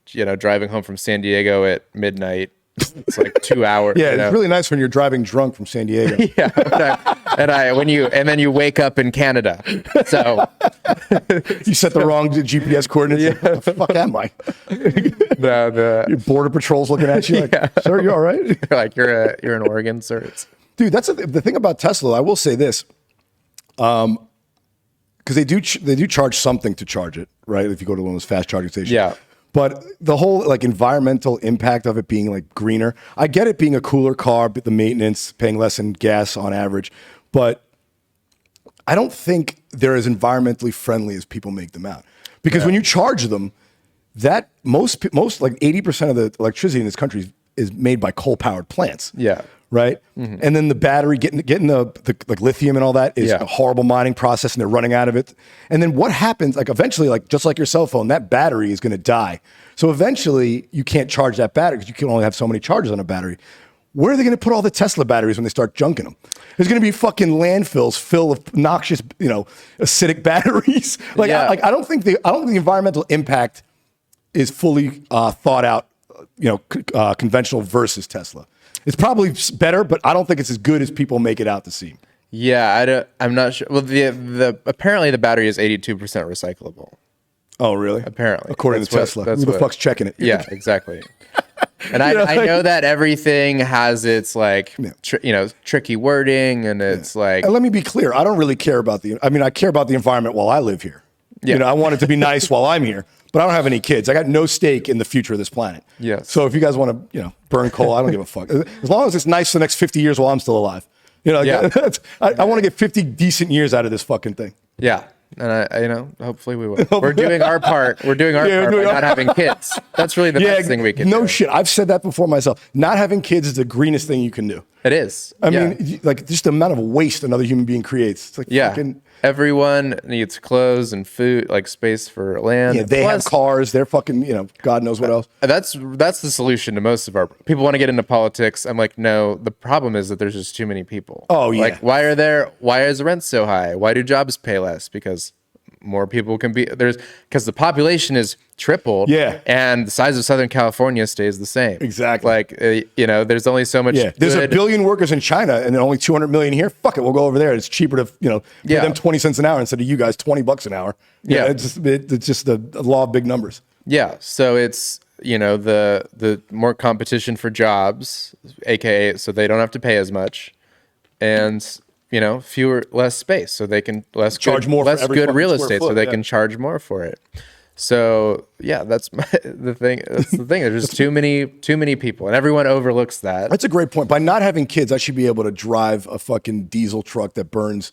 driving home from San Diego at midnight. It's like 2 hours. Yeah, it's really nice when you're driving drunk from San Diego. Yeah. And then you wake up in Canada. So you set the wrong GPS coordinates. Yeah. What the fuck am I? Your border patrol's looking at you like, sir, you all right? You're like, you're in Oregon, sir. Dude, that's the thing about Tesla. I will say this, because they do charge something to charge it, right? If you go to one of those fast charging stations. Yeah. But the whole like environmental impact of it being like greener, I get it being a cooler car, but the maintenance, paying less in gas on average, but I don't think they're as environmentally friendly as people make them out. Because when you charge them, that most like 80% of the electricity in this country is made by coal-powered plants. Yeah. Right? Mm-hmm. And then the battery, getting the like lithium and all that is a horrible mining process, and they're running out of it. And then what happens, like eventually, like just like your cell phone, that battery is going to die. So eventually you can't charge that battery because you can only have so many charges on a battery. Where are they going to put all the Tesla batteries when they start junking them? There's going to be fucking landfills filled with noxious, acidic batteries. I don't think the environmental impact is fully thought out, conventional versus Tesla. It's probably better, but I don't think it's as good as people make it out to seem. Yeah, I'm not sure. Well, apparently the battery is 82% recyclable. Oh, really? Apparently, according to Tesla. Who the fuck's checking it? Yeah, exactly. And I know that everything has its like tricky wording, and it's like. And let me be clear. I don't really care about I care about the environment while I live here. Yeah. I want it to be nice while I'm here. But I don't have any kids. I got no stake in the future of this planet. Yes. So if you guys want to, burn coal, I don't give a fuck. As long as it's nice for the next 50 years while I'm still alive. You know, Yeah. I want to get 50 decent years out of this fucking thing. Yeah. And hopefully we will. We're doing our part. We're doing our part by not having kids. That's really the best thing we can do. No shit. I've said that before myself. Not having kids is the greenest thing you can do. It is. I mean, like just the amount of waste another human being creates. It's like fucking. Everyone needs clothes and food, like space for land. Yeah, they have cars. They're fucking, God knows what else. That's the solution to most of our people want to get into politics. I'm like, no, the problem is that there's just too many people. Oh, yeah. Like, why is the rent so high? Why do jobs pay less? Because more people can be because the population is tripled. Yeah. And the size of Southern California stays the same. Exactly. Like, there's only so much. Yeah. There's a billion workers in China and then only 200 million here. Fuck it. We'll go over there. It's cheaper to, pay them 20 cents an hour instead of you guys $20 an hour. Yeah. It's just the law of big numbers. Yeah. So it's, the more competition for jobs, AKA, so they don't have to pay as much, and less space, so they can charge more less for every good real square estate, foot, so they can charge more for it. So that's the thing. That's the thing. There's just too many people, and everyone overlooks that. That's a great point. By not having kids, I should be able to drive a fucking diesel truck that burns,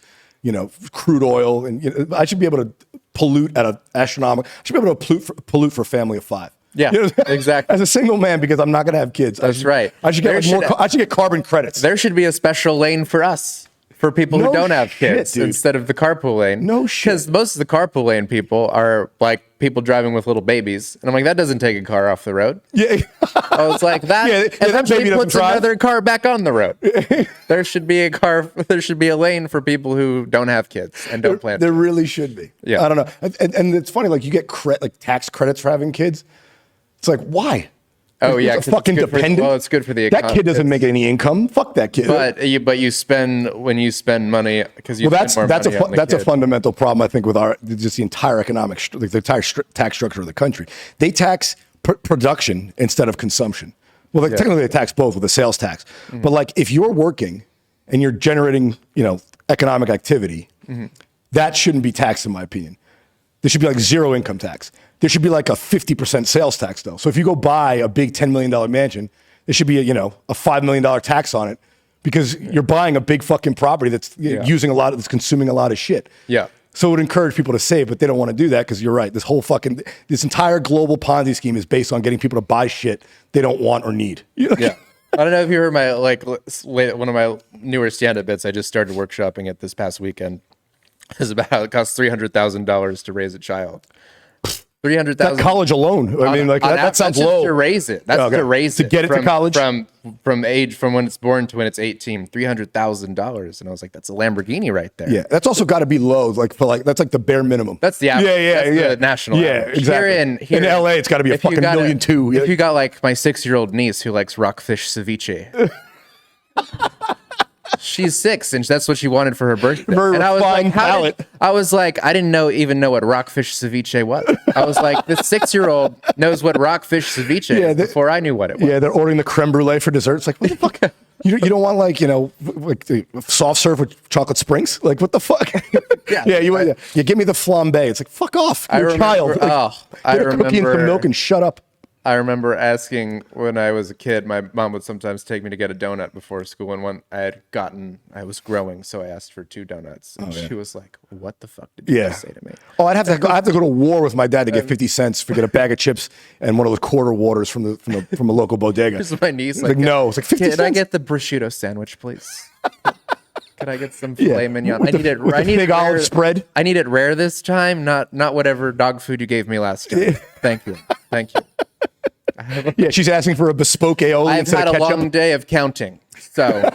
crude oil, and I should be able to pollute at an astronomical. I should be able to pollute for a family of 5. Yeah, exactly. As a single man, because I'm not going to have kids. That's right. I should get I should get carbon credits. There should be a special lane for us. For people who don't have kids instead of the carpool lane. No shit. Because most of the carpool lane people are like people driving with little babies. And I'm like, that doesn't take a car off the road. Yeah. I was like, that eventually puts another car back on the road. There should be a lane for people who don't have kids and don't plan. There really should be. Yeah. I don't know. And it's funny, like you get tax credits for having kids. It's like, why? Oh yeah, it's fucking dependent. It's good for the economy. That kid doesn't make any income. Fuck that kid. But you spend money because you spend more that's money on the that's kid. a fundamental problem I think with the entire tax structure of the country. They tax production instead of consumption. Well, technically they tax both with a sales tax. Mm-hmm. But like if you're working and you're generating economic activity, that shouldn't be taxed in my opinion. There should be like zero income tax. There should be like a 50% sales tax though. So if you go buy a big $10 million mansion, there should be a $5 million tax on it because you're buying a big fucking property that's that's consuming a lot of shit. Yeah. So it would encourage people to save, but they don't want to do that because you're right. This entire global Ponzi scheme is based on getting people to buy shit they don't want or need. Yeah. I don't know if you heard one of my newer stand-up bits. I just started workshopping it this past weekend. It's about how it costs $300,000 to raise a child. 300,000 college alone. I mean, that sounds low. To raise it. That's to raise it. To get it to college? From when it's born to when it's 18, $300,000. And I was like, that's a Lamborghini right there. Yeah. That's also got to be low. That's like the bare minimum. That's the average. Yeah. The national average. Exactly. In LA, it's got to be a fucking $1.2 million. If you got like my 6-year-old niece who likes rockfish ceviche. She's 6, and that's what she wanted for her birthday. And I was like, I didn't even know what rockfish ceviche was. I was like, this 6-year-old knows what rockfish ceviche is before I knew what it was. Yeah, they're ordering the creme brulee for dessert. It's like, what the fuck? You don't want like the soft serve with chocolate springs? Like what the fuck? You give me the flambe. It's like fuck off. You're a child. Get a cookie and some milk and shut up. I remember asking when I was a kid, my mom would sometimes take me to get a donut before school. And I was growing, so I asked for 2 donuts. And she was like, what the fuck did you say to me? Oh, I have to go to war with my dad to get 50 cents to get a bag of chips and one of those quarter waters from a local bodega. This is my niece. Like, no, it's like 50 cents. Can I get the prosciutto sandwich, please? Could I get some filet mignon? I need it. I need big olive spread. I need it rare this time, not whatever dog food you gave me last time. Thank you. Yeah, she's asking for a bespoke aioli. I've had a long day of counting, so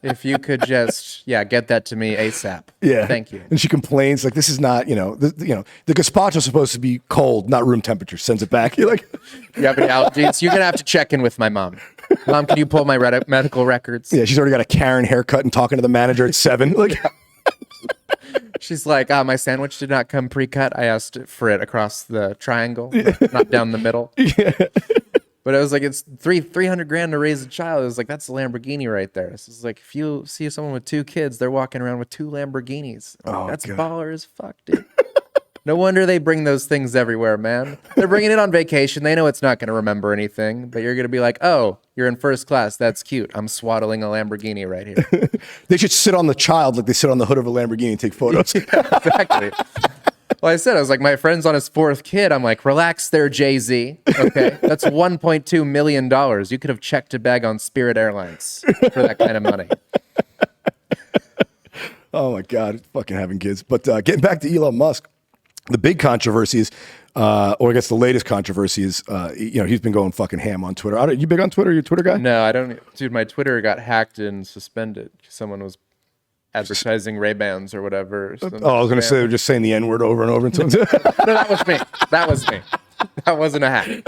if you could just get that to me ASAP. Yeah, thank you. And she complains like this is not the gazpacho is supposed to be cold, not room temperature. Sends it back. You're like, you have any allergies? You're gonna have to check in with my mom. Mom, can you pull my medical records? Yeah, she's already got a Karen haircut and talking to the manager at 7. Like. She's like, my sandwich did not come pre-cut. I asked for it across the triangle, not down the middle. Yeah. But I was like, it's $300,000 to raise a child. It was like, that's a Lamborghini right there. So it's like, if you see someone with 2 kids, they're walking around with 2 Lamborghinis. That's baller as fuck, dude. No wonder they bring those things everywhere, man. They're bringing it on vacation. They know it's not going to remember anything, but you're going to be like, oh, you're in first class. That's cute. I'm swaddling a Lamborghini right here. They should sit on the child like they sit on the hood of a Lamborghini and take photos. Exactly. Well, I was like, my friend's on his 4th kid. I'm like, relax there, Jay-Z. Okay, that's $1.2 million. You could have checked a bag on Spirit Airlines for that kind of money. Oh my God, fucking having kids. But getting back to Elon Musk, the big controversy is, or I guess the latest controversy is, he's been going fucking ham on Twitter. You big on Twitter? You a Twitter guy? No, I don't. Dude, my Twitter got hacked and suspended. Someone was advertising Ray-Bans or whatever. I was going to say they're just saying the N-word over and over. No, that was me. That was me. That wasn't a hack.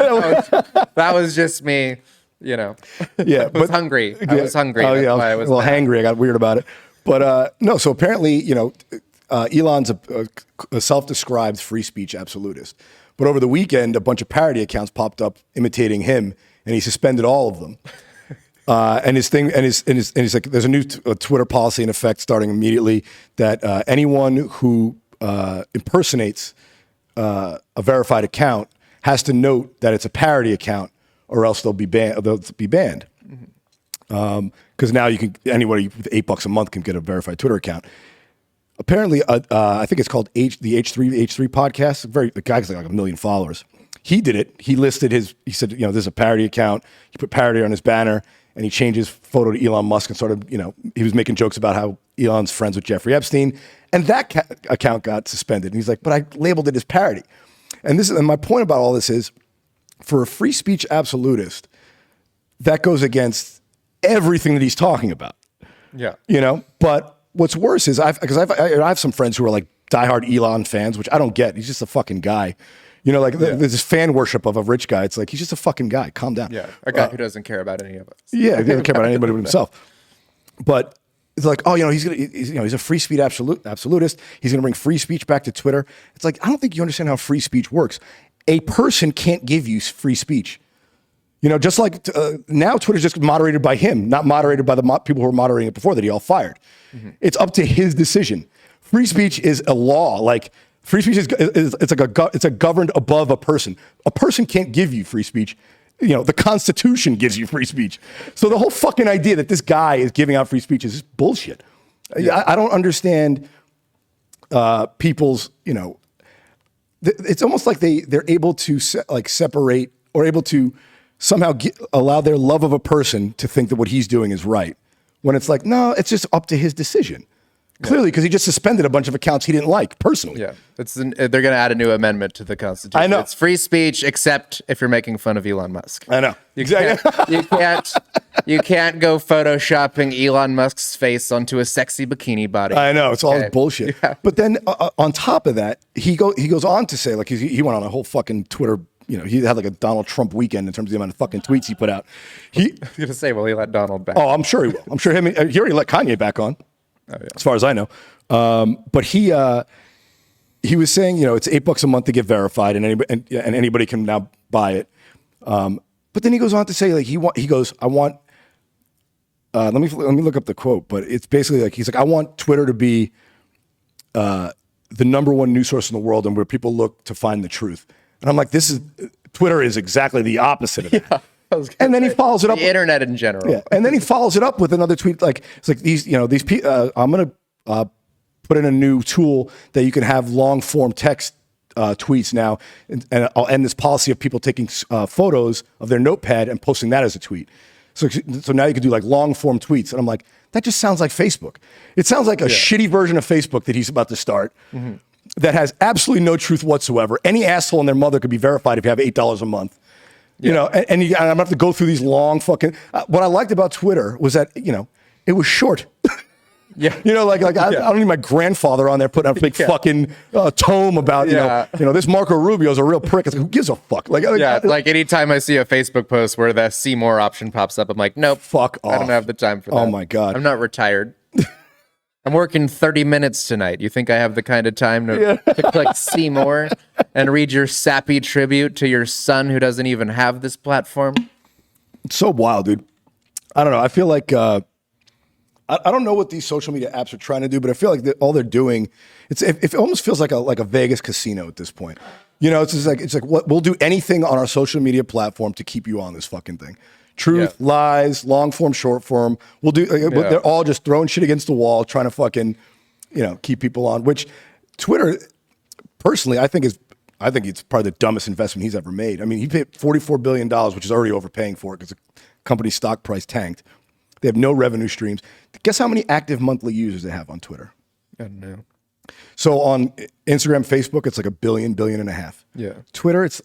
That was just me, Yeah. I was hungry. I was hungry. Oh, yeah. I was a little hangry. I got weird about it. But no, so apparently, Elon's a self-described free speech absolutist. But over the weekend, a bunch of parody accounts popped up imitating him, and he suspended all of them. And he's like, there's a new Twitter policy in effect starting immediately that anyone who impersonates a verified account has to note that it's a parody account, or else they'll be banned. Because now anybody with $8 a month can get a verified Twitter account. Apparently, I think it's called the H3 podcast. The guy's like 1 million followers. He did it. He listed he said, this is a parody account. He put parody on his banner, and he changed his photo to Elon Musk and started, he was making jokes about how Elon's friends with Jeffrey Epstein, and that account got suspended. And he's like, but I labeled it as parody. And my point about all this is, for a free speech absolutist, that goes against everything that he's talking about. Yeah. But what's worse is I have some friends who are like diehard Elon fans, which I don't get. He's just a fucking guy. There's this fan worship of a rich guy. It's like, he's just a fucking guy. Calm down. Yeah, a guy who doesn't care about any of us. Yeah, he doesn't care about anybody but himself. But it's like, he's a free speech absolutist. He's going to bring free speech back to Twitter. It's like, I don't think you understand how free speech works. A person can't give you free speech. Just like now Twitter's just moderated by him, not moderated by the people who were moderating it before that he all fired. Mm-hmm. It's up to his decision. Free speech is a law. Like, free speech it's a governed above a person. A person can't give you free speech. The Constitution gives you free speech. So the whole fucking idea that this guy is giving out free speech is just bullshit. Yeah. I don't understand people's, it's almost like they're able to separate or able to somehow allow their love of a person to think that what he's doing is right. When it's like, no, it's just up to his decision. Clearly, because he just suspended a bunch of accounts he didn't like personally. Yeah, they're going to add a new amendment to the Constitution. I know. It's free speech, except if you're making fun of Elon Musk. I know. Exactly. You can't go photoshopping Elon Musk's face onto a sexy bikini body. I know. It's all bullshit. Yeah. But then on top of that, he goes on to say, like, he went on a whole fucking Twitter. He had like a Donald Trump weekend in terms of the amount of fucking tweets he put out. I was going to say, well, he let Donald back. Oh, I'm sure he will. I'm sure he already let Kanye back on. Oh, yeah. As far as I know. But he was saying, it's $8 a month to get verified, and anybody can now buy it. But then he goes on to say, like, he goes, I want. Let me look up the quote, but it's basically like, he's like, I want Twitter to be the number one news source in the world, and where people look to find the truth. And I'm like, Twitter is exactly the opposite of that. And then he follows it up. The internet in general. Yeah. And then he follows it up with another tweet. Like, it's like these people, I'm going to put in a new tool that you can have long form text tweets now. And I'll end this policy of people taking photos of their notepad and posting that as a tweet. So now you can do like long form tweets. And I'm like, that just sounds like Facebook. It sounds like a shitty version of Facebook that he's about to start. Mm-hmm. That has absolutely no truth whatsoever. Any asshole and their mother could be verified if you have $8 a month. And I'm going to have to go through these long fucking... what I liked about Twitter was that, it was short. Yeah. I don't need my grandfather on there putting out a big fucking tome about, this Marco Rubio is a real prick. It's like, who gives a fuck? Like anytime I see a Facebook post where the see more option pops up, I'm like, nope. Fuck off. I don't have the time for that. Oh my God. I'm not retired. I'm working 30 minutes tonight. You think I have the kind of time to click see more and read your sappy tribute to your son who doesn't even have this platform? It's so wild, dude. I don't know. I feel like I don't know what these social media apps are trying to do, but I feel like all they're doing, it almost feels like a Vegas casino at this point. You know, it's like what we'll do anything on our social media platform to keep you on this fucking thing. Truth, lies, long form, short form. We'll do. They're all just throwing shit against the wall, trying to fucking, keep people on. Which Twitter, personally, I think it's probably the dumbest investment he's ever made. I mean, he paid $44 billion, which is already overpaying for it because the company's stock price tanked. They have no revenue streams. Guess how many active monthly users they have on Twitter? I don't know. So on Instagram, Facebook, it's like a billion and a half. Yeah. Twitter, it's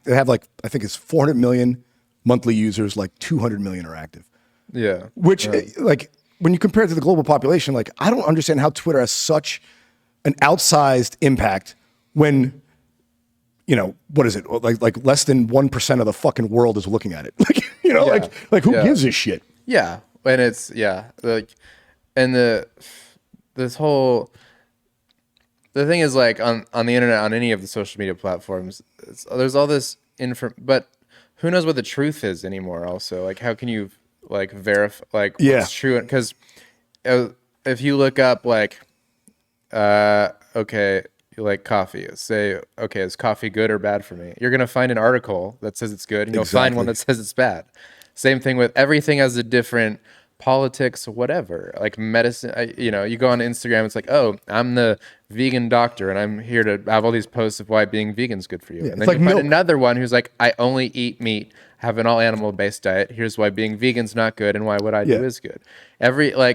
they have like, I think it's 400 million monthly users, like 200 million are active. Yeah. Which, like, when you compare it to the global population, like, I don't understand how Twitter has such an outsized impact when, what is it? Like less than 1% of the fucking world is looking at it. Like who gives a shit? Yeah. And it's, and this whole, the thing is, like, on the internet, on any of the social media platforms, there's all this but who knows what the truth is anymore also? Like, how can you, like, verify, like, what's true? Because if you look up, like, okay, you like coffee, say, okay, is coffee good or bad for me? You're going to find an article that says it's good, and you'll find one that says it's bad. Same thing with everything has a different politics, whatever, like medicine. You go on Instagram, it's like, oh, I'm the vegan doctor and I'm here to have all these posts of why being vegan is good for you. And then you find another one who's like, I only eat meat, have an all animal based diet. Here's why being vegan's not good and why what I do is good.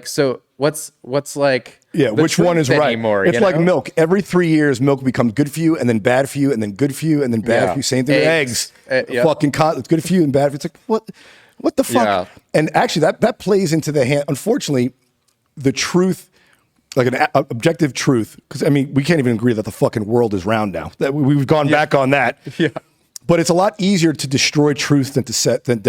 So what's like, which one is right? Anymore, it's like milk. Every 3 years, milk becomes good for you and then bad for you and then good for you and then bad for you. Same thing with eggs. Fucking it's good for you and bad for you. It's like, what the fuck? Yeah. And actually, that plays into the hand. Unfortunately, the truth, like an objective truth, because I mean, we can't even agree that the fucking world is round now. That we've gone back on that. Yeah. But it's a lot easier to destroy truth than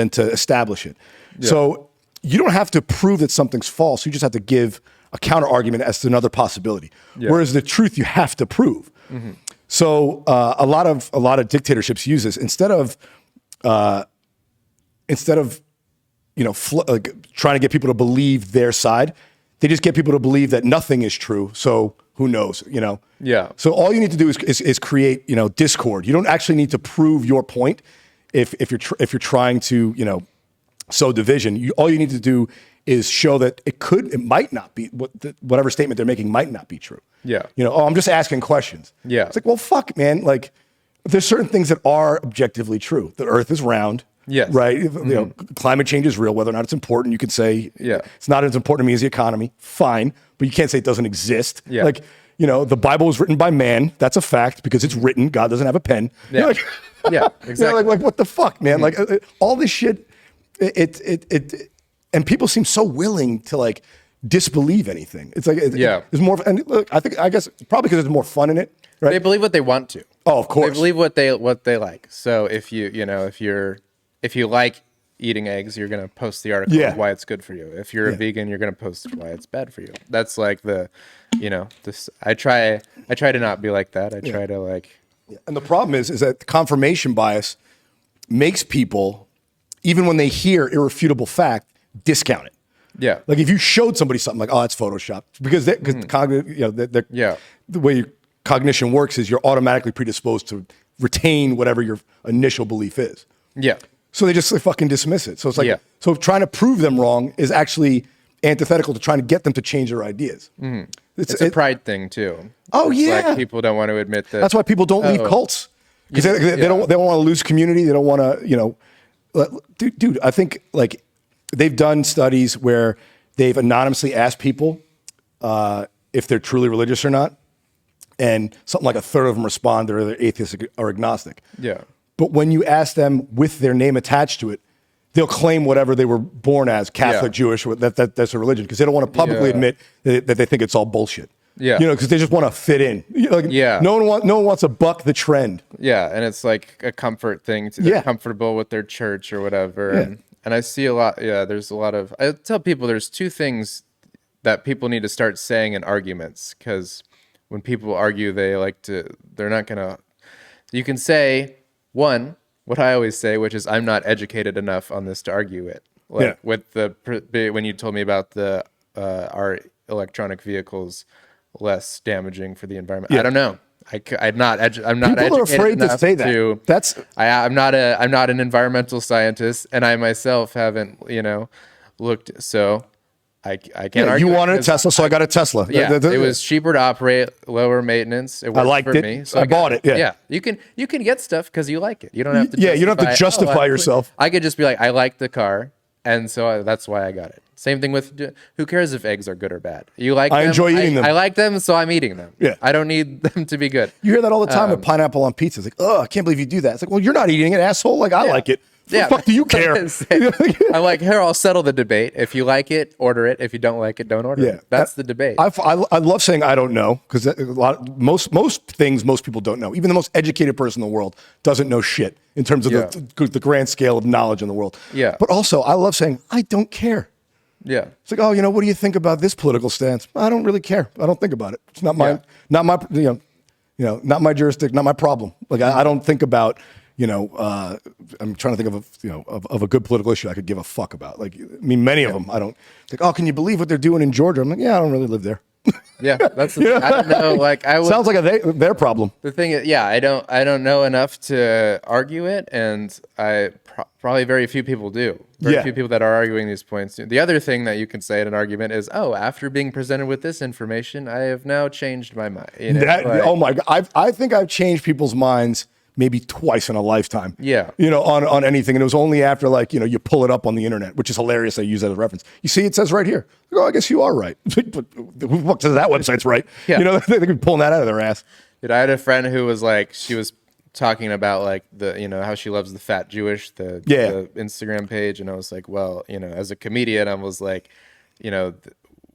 to establish it. Yeah. So you don't have to prove that something's false. You just have to give a counter argument as to another possibility. Yeah. Whereas the truth you have to prove. Mm-hmm. So a lot of dictatorships use this instead of trying to get people to believe their side, they just get people to believe that nothing is true. So who knows, Yeah. So all you need to do is create, discord. You don't actually need to prove your point if you're trying to, sow division. All you need to do is show that it might not be whatever statement they're making might not be true. Yeah. I'm just asking questions. Yeah. It's like, well, fuck, man. Like, there's certain things that are objectively true. The Earth is round. Yes. Right. Mm-hmm. Climate change is real. Whether or not it's important, you could say it's not as important to me as the economy. Fine. But you can't say it doesn't exist. Yeah. Like, the Bible was written by man. That's a fact because it's written. God doesn't have a pen. Yeah. Like, yeah, exactly. Like what the fuck, man? Mm-hmm. Like all this shit, and people seem so willing to like disbelieve anything. It's like, it's more, and look, I guess probably because there's more fun in it. Right? They believe what they want to. Oh, of course. They believe what they like. So if you like eating eggs, you're going to post the article of why it's good for you. If you're a vegan, you're going to post why it's bad for you. That's like this. I try to not be like that. I try to like. And the problem is that confirmation bias makes people, even when they hear irrefutable fact, discount it. Yeah. Like if you showed somebody something like, oh, it's Photoshop, because the way your cognition works is you're automatically predisposed to retain whatever your initial belief is. Yeah. So they just fucking dismiss it. So it's like, so trying to prove them wrong is actually antithetical to trying to get them to change their ideas. Mm-hmm. It's a pride thing too. Oh, it's yeah. Like people don't want to admit that. That's why people don't leave cults. Because they don't want to lose community. They don't want to, dude, I think like they've done studies where they've anonymously asked people if they're truly religious or not. And something like a third of them respond they're atheist or agnostic. Yeah. But when you ask them with their name attached to it, they'll claim whatever they were born as, Catholic, Jewish, that's a religion, because they don't want to publicly admit that they think it's all bullshit. Yeah. Because they just want to fit in. No one wants to buck the trend. Yeah, and it's like a comfort thing. They're comfortable with their church or whatever. Yeah. And I see a lot, there's a lot of, I tell people there's two things that people need to start saying in arguments, because when people argue, they're not going to, you can say, one, what I always say, which is I'm not educated enough on this to argue it. Like with when you told me about the our electronic vehicles less damaging for the environment. I don't know. I'm not People are afraid to say that. I'm not an environmental scientist, and I myself haven't, looked. So I can't argue. You wanted a Tesla, so I got a Tesla. Yeah, it was cheaper to operate, lower maintenance. It worked I liked for it. me, so I bought it. Yeah, you can get stuff because you like it. You don't have to. Yeah, you don't have to justify yourself. I could just be like, I like the car, and so that's why I got it. Same thing with, who cares if eggs are good or bad? You like them? I enjoy eating them. I like them, so I'm eating them. Yeah. I don't need them to be good. You hear that all the time with pineapple on pizza. It's like, oh, I can't believe you do that. It's like, well, you're not eating it, asshole. Like, I like it. What the fuck do you care? I'm like, here, I'll settle the debate. If you like it, order it. If you don't like it, don't order it. That's the debate. I love saying I don't know, because most things most people don't know. Even the most educated person in the world doesn't know shit in terms of the grand scale of knowledge in the world. Yeah. But also, I love saying I don't care. Yeah. It's like, oh, what do you think about this political stance? I don't really care. I don't think about it. It's not my, not my jurisdiction, not my problem. Like, I don't think about, I'm trying to think of a good political issue I could give a fuck about. Like, many of them, I don't think, oh, can you believe what they're doing in Georgia? I'm like, yeah, I don't really live there. Yeah, that's I don't know. Like, sounds like their problem. The thing is, I don't know enough to argue it, and probably very few people do. Very few people that are arguing these points. The other thing that you can say in an argument is, oh, after being presented with this information, I have now changed my mind. Oh my God, I think I've changed people's minds maybe twice in a lifetime. Yeah. On anything. And it was only after, like, you pull it up on the internet, which is hilarious. I use that as a reference. You see, it says right here. Oh, I guess you are right. Who fuck says that website's right? Yeah. They could be pulling that out of their ass. Dude, I had a friend who was like, she was talking about like how she loves the Fat Jewish, the Instagram page. And I was like, well, as a comedian, I was like,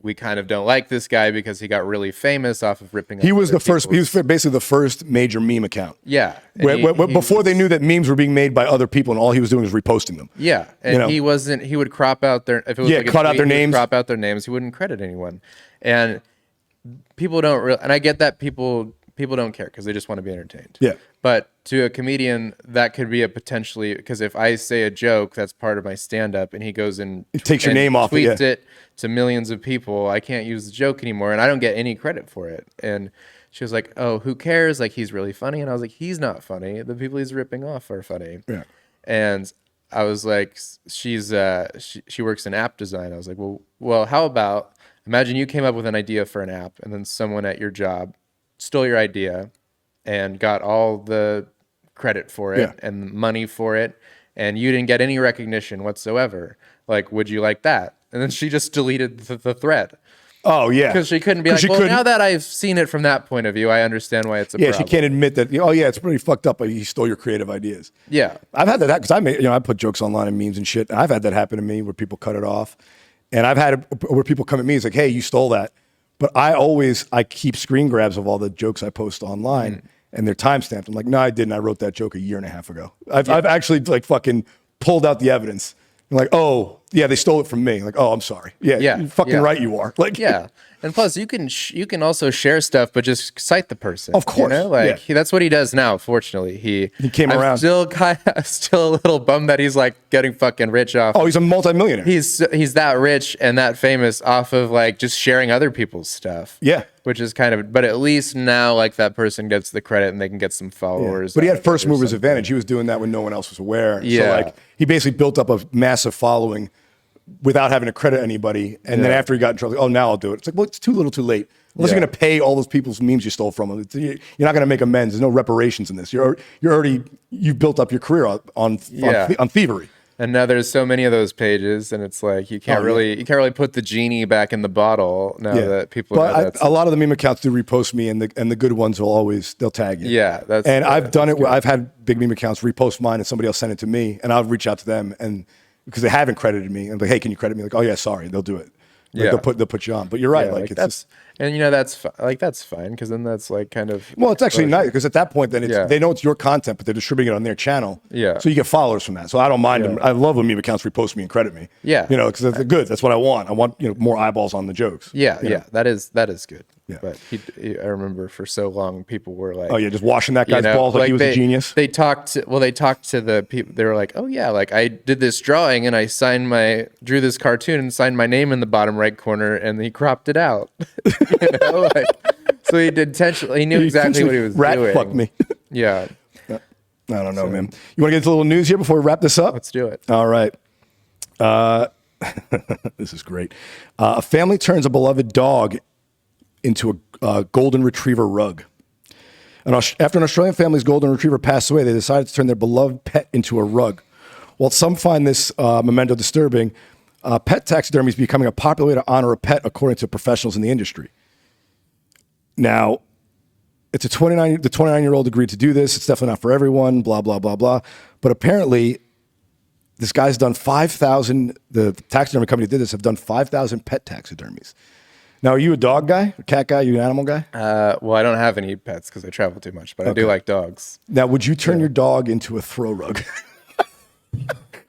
we kind of don't like this guy because he got really famous off of ripping. He was basically the first major meme account. Yeah. Before they knew that memes were being made by other people, and all he was doing was reposting them. Yeah. And he would crop out their, if it was like cut out their names, crop out their names. He wouldn't credit anyone. And people don't really, and I get that people don't care because they just want to be entertained. Yeah. But to a comedian, that could be a potentially, because if I say a joke that's part of my stand-up and he goes and takes your name off tweets it to millions of people, I can't use the joke anymore, and I don't get any credit for it. And she was like, oh, who cares? Like, he's really funny. And I was like, he's not funny. The people he's ripping off are funny. Yeah. And I was like, she works in app design. I was like, well, how about, imagine you came up with an idea for an app, and then someone at your job stole your idea and got all the credit for it and money for it, and you didn't get any recognition whatsoever. Like, would you like that? And then she just deleted the thread. Oh, yeah. Because she couldn't be like, well, now that I've seen it from that point of view, I understand why it's a problem. Yeah, she can't admit that, oh, yeah, it's pretty fucked up, but he stole your creative ideas. Yeah. I've had that, because I put jokes online and memes and shit, and I've had that happen to me where people cut it off. And I've had it where people come at me, it's like, hey, you stole that. But I keep screen grabs of all the jokes I post online, and they're timestamped. I'm like, no, I didn't. I wrote that joke a year and a half ago. I've actually like fucking pulled out the evidence. I'm like, oh, yeah, they stole it from me. Like, oh, I'm sorry. Yeah, you're fucking right you are. Like, yeah. And plus, you can also share stuff, but just cite the person. Of course, that's what he does now. Fortunately, he came around. I'm still a little bummed that he's like getting fucking rich off. Oh, he's a multimillionaire. He's that rich and that famous off of like just sharing other people's stuff. Yeah, which is kind of. But at least now, like, that person gets the credit and they can get some followers. But he had first movers advantage. He was doing that when no one else was aware. Yeah. So like, he basically built up a massive following without having to credit anybody. And then after he got in trouble, oh, now I'll do it. It's like, well, it's too little too late. Unless you're going to pay all those people's memes you stole from them. You're not going to make amends. There's no reparations in this. You've built up your career on thievery. And now there's so many of those pages, and it's like you can't really put the genie back in the bottle now that people. But a lot of the meme accounts do repost me, and the good ones they'll tag you. Yeah, I've done it. I've had big meme accounts repost mine, and somebody else send it to me, and I'll reach out to them, and because they haven't credited me, and like, hey, can you credit me? Like, oh yeah, sorry, they'll do it. Like, they'll put you on. But you're right. Like, it's that's. And that's fine, because then that's like kind of. Well, it's actually nice, because at that point, then they know it's your content, but they're distributing it on their channel. Yeah. So you get followers from that. So I don't mind them. I love when meme accounts repost me and credit me. Yeah. Because they're good. That's what I want. I want more eyeballs on the jokes. Yeah. Yeah. That is good. Yeah. But I remember for so long people were like, oh yeah, just washing that guy's balls like he was a genius. They talked to the people. They were like, oh yeah, like I did this drawing and I drew this cartoon and signed my name in the bottom right corner and he cropped it out. Like, so he did intentionally. He knew exactly what he was doing. Fuck me. Yeah. I don't know, man. You want to get into a little news here before we wrap this up? Let's do it. All right. This is great. A family turns a beloved dog into a golden retriever rug. And after an Australian family's golden retriever passed away, they decided to turn their beloved pet into a rug. While some find this memento disturbing, pet taxidermy is becoming a popular way to honor a pet, according to professionals in the industry. Now, the 29-year-old agreed to do this. It's definitely not for everyone, blah, blah, blah, blah. But apparently, this guy's done 5,000, the taxidermy company that did this have done 5,000 pet taxidermies. Now, are you a dog guy, a cat guy, you an animal guy? Well, I don't have any pets because I travel too much, but I do like dogs. Now, would you turn your dog into a throw rug?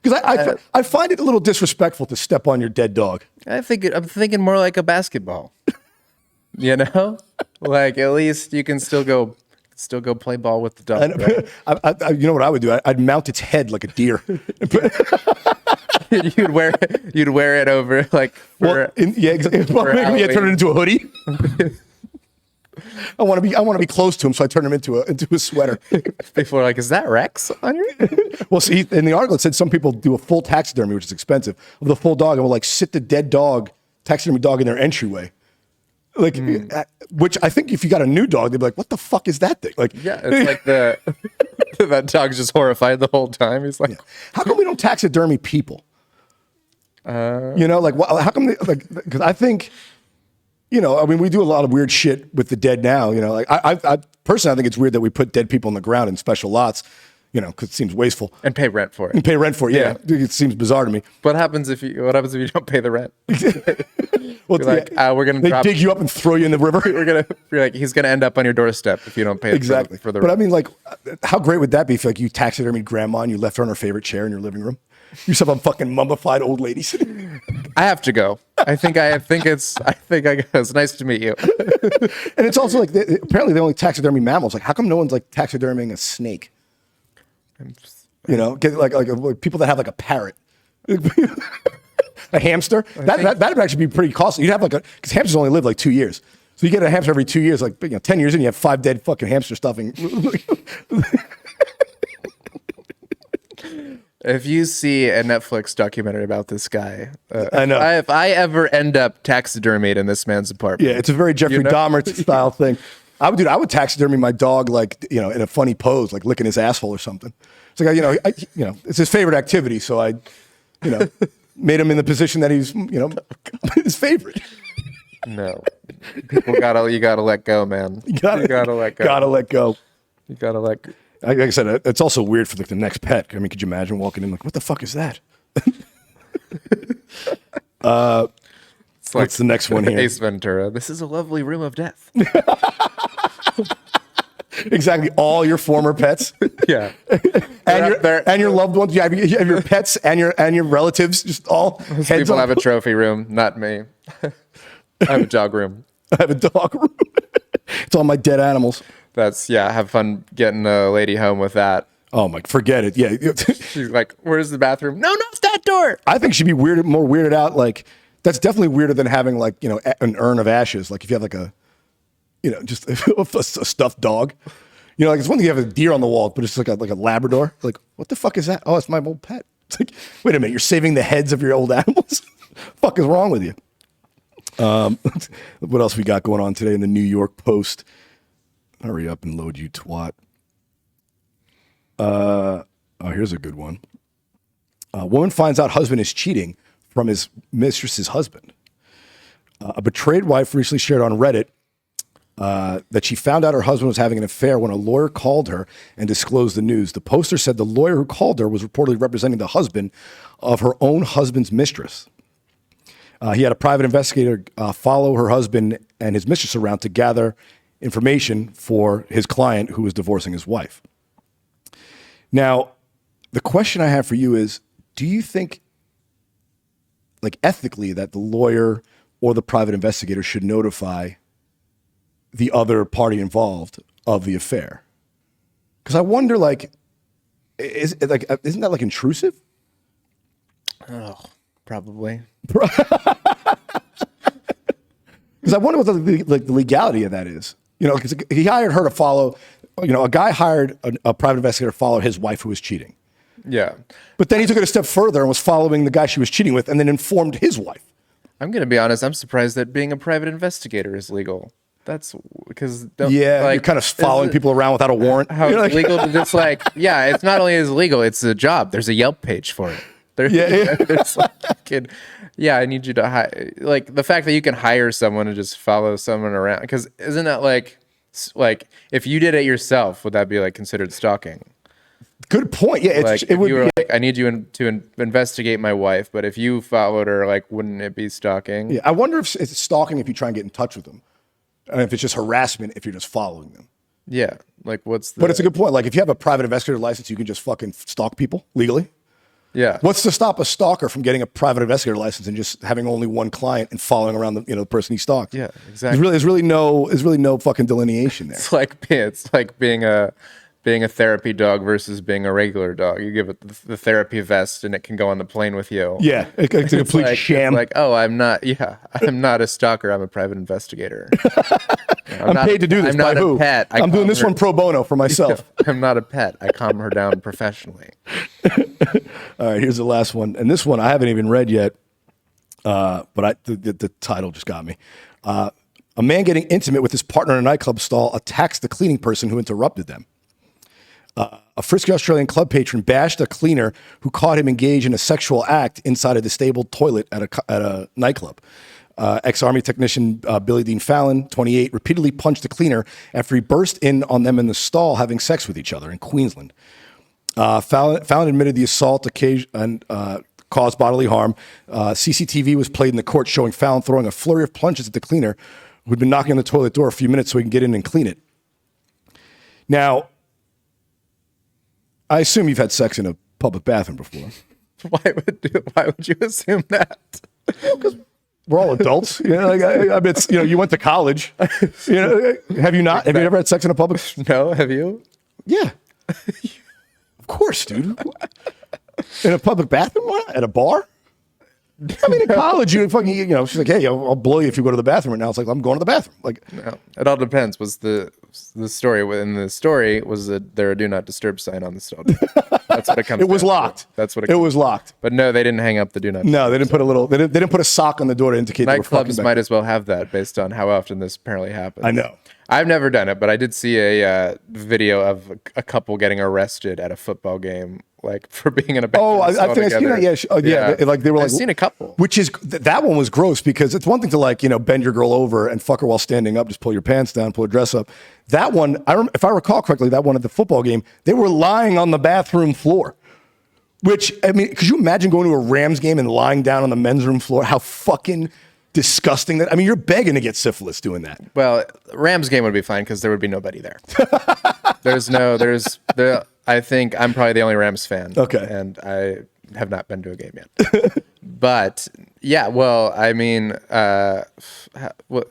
Because I find it a little disrespectful to step on your dead dog. I'm thinking more like a basketball. Like at least you can still go play ball with the dog. Right? You know what I would do? I'd mount its head like a deer. You'd wear it over like turn it into a hoodie. I want to be close to him, so I turn him into a sweater. People are like, "Is that Rex on your?" Well, see, in the article it said some people do a full taxidermy, which is expensive, of the full dog, and will like sit the dead dog, taxidermy dog, in their entryway. Like, which I think if you got a new dog, they'd be like, "What the fuck is that thing?" Like, yeah, it's like that dog's just horrified the whole time. He's like, "How come we don't taxidermy people?" Like, how come? Because I think, I mean, we do a lot of weird shit with the dead now. Like I personally, I think it's weird that we put dead people in the ground in special lots. Because it seems wasteful. And pay rent for it. And pay rent for it, yeah. It seems bizarre to me. What happens if you don't pay the rent? Well, we're gonna dig you up and throw you in the river. You're like, he's gonna end up on your doorstep if you don't pay exactly for the But rent. I mean, like, how great would that be if like you taxidermied grandma and you left her on her favorite chair in your living room? You saw a fucking mummified old lady sitting. I have to go. I think I go. It's nice to meet you. And it's also like apparently they only taxidermy mammals. Like, how come no one's like taxidermying a snake? Get like people that have like a parrot, a hamster. That would actually be pretty costly. You'd have because hamsters only live like 2 years, so you get a hamster every 2 years. Like 10 years in, you have 5 dead fucking hamster stuffing. If you see a Netflix documentary about this guy, I know. If I ever end up taxidermied in this man's apartment, yeah, it's a very Jeffrey Dahmer style thing. I would taxidermy my dog like in a funny pose, like licking his asshole or something. It's like it's his favorite activity, so I made him in the position that he's his favorite. No, you gotta let go, man. You gotta let go. Gotta let go. You gotta let go. Like I said, it's also weird for like the next pet. I mean, could you imagine walking in like, what the fuck is that? What's the next one here? Ace Ventura. This is a lovely room of death. Exactly. All your former pets. Yeah. and your loved ones. You have your pets and your relatives. Just all heads people have a trophy room, not me. I have a dog room. I have a dog room. It's all my dead animals. Have fun getting a lady home with that. Oh my, forget it. Yeah. She's like, where's the bathroom? No, it's that door. I think she'd be more weirded out. Like, that's definitely weirder than having like, an urn of ashes. Like if you have like a, just a stuffed dog. Like it's one thing you have a deer on the wall, but it's like a Labrador. Like, what the fuck is that? Oh, it's my old pet. It's like, wait a minute, you're saving the heads of your old animals? Fuck is wrong with you? What else we got going on today in the New York Post? Hurry up and load, you twat. Here's a good one. A woman finds out husband is cheating from his mistress's husband. A betrayed wife recently shared on Reddit that she found out her husband was having an affair when a lawyer called her and disclosed the news. The poster said the lawyer who called her was reportedly representing the husband of her own husband's mistress. He had a private investigator follow her husband and his mistress around to gather information for his client who was divorcing his wife. Now, the question I have for you is, do you think, like ethically, that the lawyer or the private investigator should notify the other party involved of the affair. Because I wonder, like, isn't that like intrusive? Oh, probably. Because I wonder what the legality of that is. You know, because he hired her to follow. You know, a guy hired a private investigator to follow his wife who was cheating. Yeah. But then he took it a step further and was following the guy she was cheating with, and then informed his wife. I'm going to be honest. I'm surprised that being a private investigator is legal. That's because you're kind of following people around without a warrant. How it's legal to just like, yeah, it's not only is legal, it's a job. There's a Yelp page for it. There's like, yeah, I need you to hire. Like the fact that you can hire someone to just follow someone around, because isn't that like if you did it yourself, would that be like considered stalking? Good point. Yeah, it would be like, I need you to investigate my wife, but if you followed her, like, wouldn't it be stalking? Yeah, I wonder if it's stalking if you try and get in touch with them, and if it's just harassment if you're just following them. Yeah, like what's the? But it's a good point. Like if you have a private investigator license, you can just fucking stalk people legally. Yeah. What's to stop a stalker from getting a private investigator license and just having only one client and following around the person he stalked? Yeah, exactly. There's really no fucking delineation there. It's like being a therapy dog versus being a regular dog. You give it the therapy vest and it can go on the plane with you. Yeah, it's a complete sham. It's like, oh, I'm not a stalker. I'm a private investigator. I'm paid to do this. I'm by not who? a pet. I'm doing this one pro bono for myself. I'm not a pet. I calm her down professionally. All right, here's the last one. And this one I haven't even read yet, but the title just got me. A man getting intimate with his partner in a nightclub stall attacks the cleaning person who interrupted them. A frisky Australian club patron bashed a cleaner who caught him engaged in a sexual act inside a disabled toilet at a nightclub. Ex-Army technician Billy Dean Fallon, 28, repeatedly punched the cleaner after he burst in on them in the stall having sex with each other in Queensland. Fallon admitted the assault caused bodily harm. CCTV was played in the court showing Fallon throwing a flurry of plunges at the cleaner who'd been knocking on the toilet door a few minutes so he can get in and clean it. Now, I assume you've had sex in a public bathroom before. Why would you assume that? Because we're all adults. You know, I bet you went to college. You know, have you not? Have you ever had sex in a public? No, have you? Yeah. Of course, dude. In a public bathroom? What? At a bar? I mean, in college, you fucking, she's like, hey, I'll blow you if you go to the bathroom. And now it's like, I'm going to the bathroom. Like, no, it all depends. Was the story within the story was that there a do not disturb sign on the stall? That's what it comes. It was locked. To. That's what it was locked. But no, they didn't hang up the do not. No, they didn't put a little. They didn't put a sock on the door to indicate. Nightclubs might as well have that based on how often this apparently happens. I know. I've never done it, but I did see a video of a couple getting arrested at a football game, like for being in a bathroom. Oh, I think I've seen that. Yeah, like they were like. I've seen a couple. Which is that one was gross because it's one thing to bend your girl over and fuck her while standing up, just pull your pants down, pull her dress up. That one, if I recall correctly, that one at the football game, they were lying on the bathroom floor. Which, I mean, could you imagine going to a Rams game and lying down on the men's room floor? How fucking disgusting that. I mean, you're begging to get syphilis doing that. Well, Rams game would be fine because there would be nobody there. I think I'm probably the only Rams fan. Okay. And I have not been to a game yet. But yeah, well, I mean, did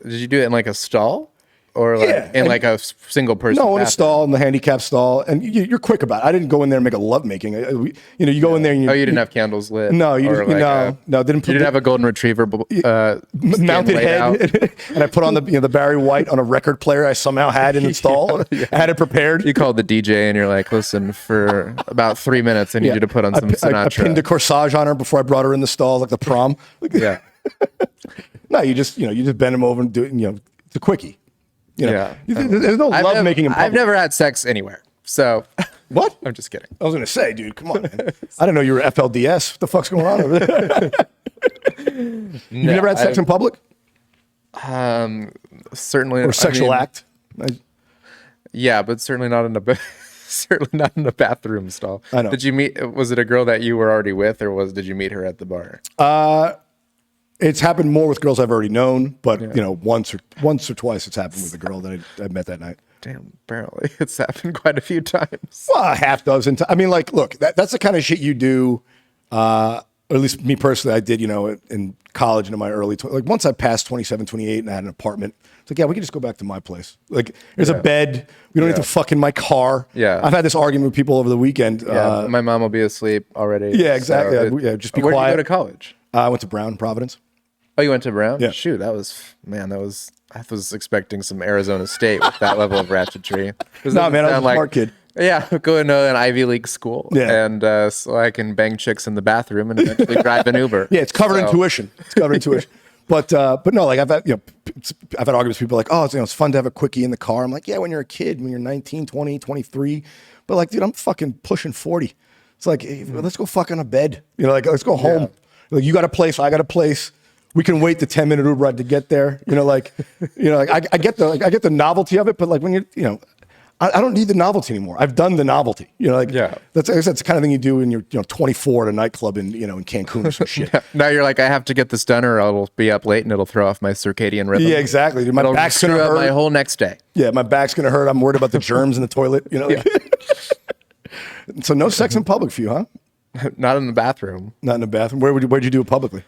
you do it in like a stall? Or like like a single person? No, in a stall, in the handicap stall. And you're quick about it. I didn't go in there and make a lovemaking. You go in there and you didn't have candles lit? No, you didn't have a golden retriever mounted head. And I put on the Barry White on a record player I somehow had in the stall. I had it prepared. You called the DJ and you're like, listen, for about 3 minutes, I need you to put on some Sinatra. I pinned a corsage on her before I brought her in the stall, like the prom. Yeah. No, you just bend them over and do it. It's a quickie. There's no love making in public. I've never had sex anywhere. So what? I'm just kidding. I was gonna say, dude, come on, man. I didn't know you were FLDS. What the fuck's going on over there? You never had sex in public? Certainly. Or sexual act? Yeah, but certainly not in a bathroom stall. I know. Was it a girl that you were already with, or did you meet her at the bar? It's happened more with girls I've already known, but once or twice it's happened with a girl that I met that night. Damn, apparently it's happened quite a few times. Well, a half dozen times. I mean, like, look, that's the kind of shit you do. or at least me personally, I did, in college and in my early, like once I passed 27, 28 and I had an apartment, it's like, yeah, we can just go back to my place. Like there's a bed. We don't need to fuck in my car. Yeah. I've had this argument with people over the weekend. Yeah, my mom will be asleep already. Yeah, exactly. So just be quiet. Where'd you go to college? I went to Brown, Providence. Oh, you went to Brown? Yeah. Shoot, I was expecting some Arizona State with that level of ratchetry. No, man, I was a smart kid. Yeah, going to an Ivy League school. Yeah. And so I can bang chicks in the bathroom and eventually drive an Uber. Yeah, it's covered in tuition. It's covered in tuition. But no, like I've had arguments with people like, oh, it's fun to have a quickie in the car. I'm like, yeah, when you're a kid, when you're 19, 20, 23. But like, dude, I'm fucking pushing 40. It's like, hey, let's go fuck on a bed. Like, let's go home. Like, you got a place, I got a place. We can wait the 10-minute Uber ride to get there. I get the novelty of it, but like when I don't need the novelty anymore. I've done the novelty. That's the kind of thing you do when you're 24 at a nightclub in Cancun or some shit. Yeah. Now you're like, I have to get this done or I'll be up late and it'll throw off my circadian rhythm. Yeah, exactly. Dude, my back's gonna hurt. My whole next day. Yeah, my back's gonna hurt. I'm worried about the germs in the toilet. So no sex in public for you, huh? Not in the bathroom. Not in the bathroom. Where'd you do it publicly?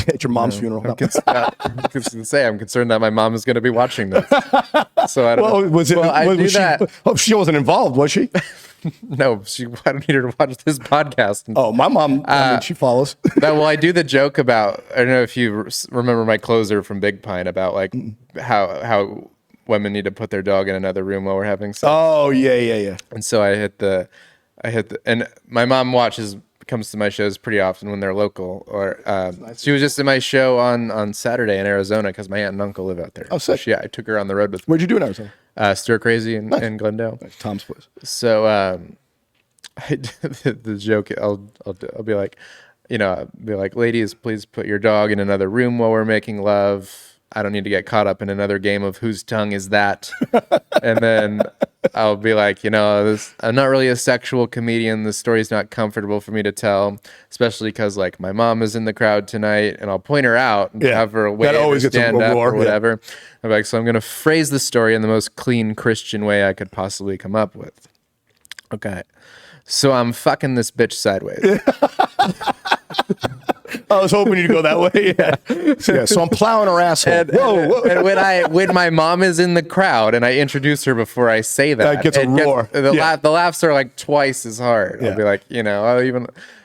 At your mom's funeral. I'm concerned that my mom is going to be watching this. So I don't know. She wasn't involved, was she? No, I don't need her to watch this podcast. Oh, my mom, she follows. I do the joke about, I don't know if you remember my closer from Big Pine about like how women need to put their dog in another room while we're having sex. Oh, yeah. And so I hit the, and my mom comes to my shows pretty often when they're local. Or she was just in my show on Saturday in Arizona because my aunt and uncle live out there. Oh, sick. So I took her on the road with me. Where'd you do in Arizona? Stir Crazy in Glendale. Nice. Tom's place. So I did the joke. I'll be like, ladies, please put your dog in another room while we're making love. I don't need to get caught up in another game of whose tongue is that. And then I'll be like, I'm not really a sexual comedian. The story's not comfortable for me to tell, especially because like my mom is in the crowd tonight, and I'll point her out and have her wave or stand up or whatever. Yeah. I'm like, so I'm going to phrase the story in the most clean Christian way I could possibly come up with. Okay. So I'm fucking this bitch sideways. I was hoping you'd go that way. Yeah. So I'm plowing her asshole. Whoa. And when my mom is in the crowd and I introduce her before I say that, it gets a roar. The laughs are like twice as hard. Yeah. I'll be like,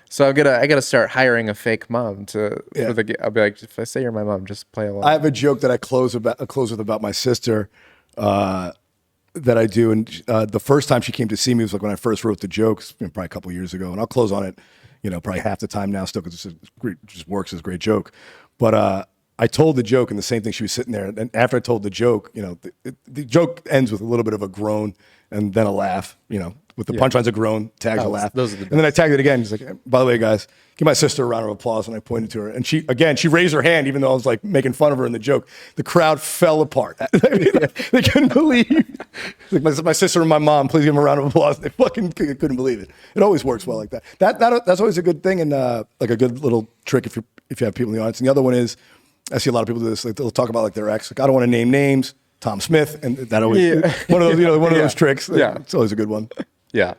so I gotta start hiring a fake mom I'll be like, if I say you're my mom, just play along. I have a joke that I close with about my sister. That I do, and the first time she came to see me was like when I first wrote the jokes, probably a couple of years ago, and I'll close on it, probably half the time now still because it just works as a great joke. But I told the joke, and the same thing, she was sitting there, and after I told the joke, the joke ends with a little bit of a groan and then a laugh, with the punchlines a groan, tags a laugh. Those are the best. And then I tagged it again. She's like, by the way, guys, give my sister a round of applause. And I pointed to her. And she raised her hand, even though I was like making fun of her in the joke. The crowd fell apart. They couldn't believe. Like my sister and my mom, please give them a round of applause. They fucking couldn't believe it. It always works well like that. That's always a good thing, and like a good little trick if you have people in the audience. And the other one is, I see a lot of people do this. Like they'll talk about like their ex. Like, I don't want to name names. Tom Smith, and that always one of those one of those tricks. Yeah, it's always a good one. Yeah.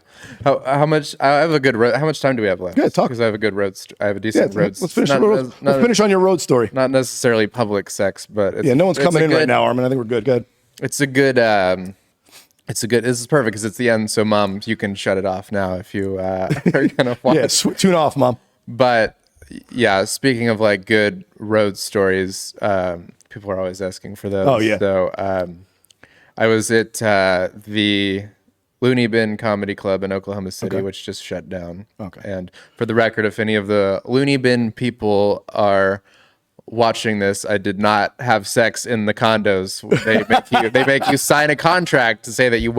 How much? I have a good road. How much time do we have left? Yeah, talk. Because I have a good road. I have a decent road. Let's finish. Let's finish on your road story. Not necessarily public sex, but no one's coming in right now, Armin. I think we're good. Good. It's a good. This is perfect because it's the end. So, Mom, you can shut it off now if you are gonna watch. Yeah, tune off, Mom. But yeah, speaking of like good road stories, people are always asking for those. Oh yeah. So I was at the Looney Bin Comedy Club in Oklahoma City, which just shut down. Okay. And for the record, if any of the Looney Bin people are watching this, I did not have sex in the condos. They make you sign a contract to say that you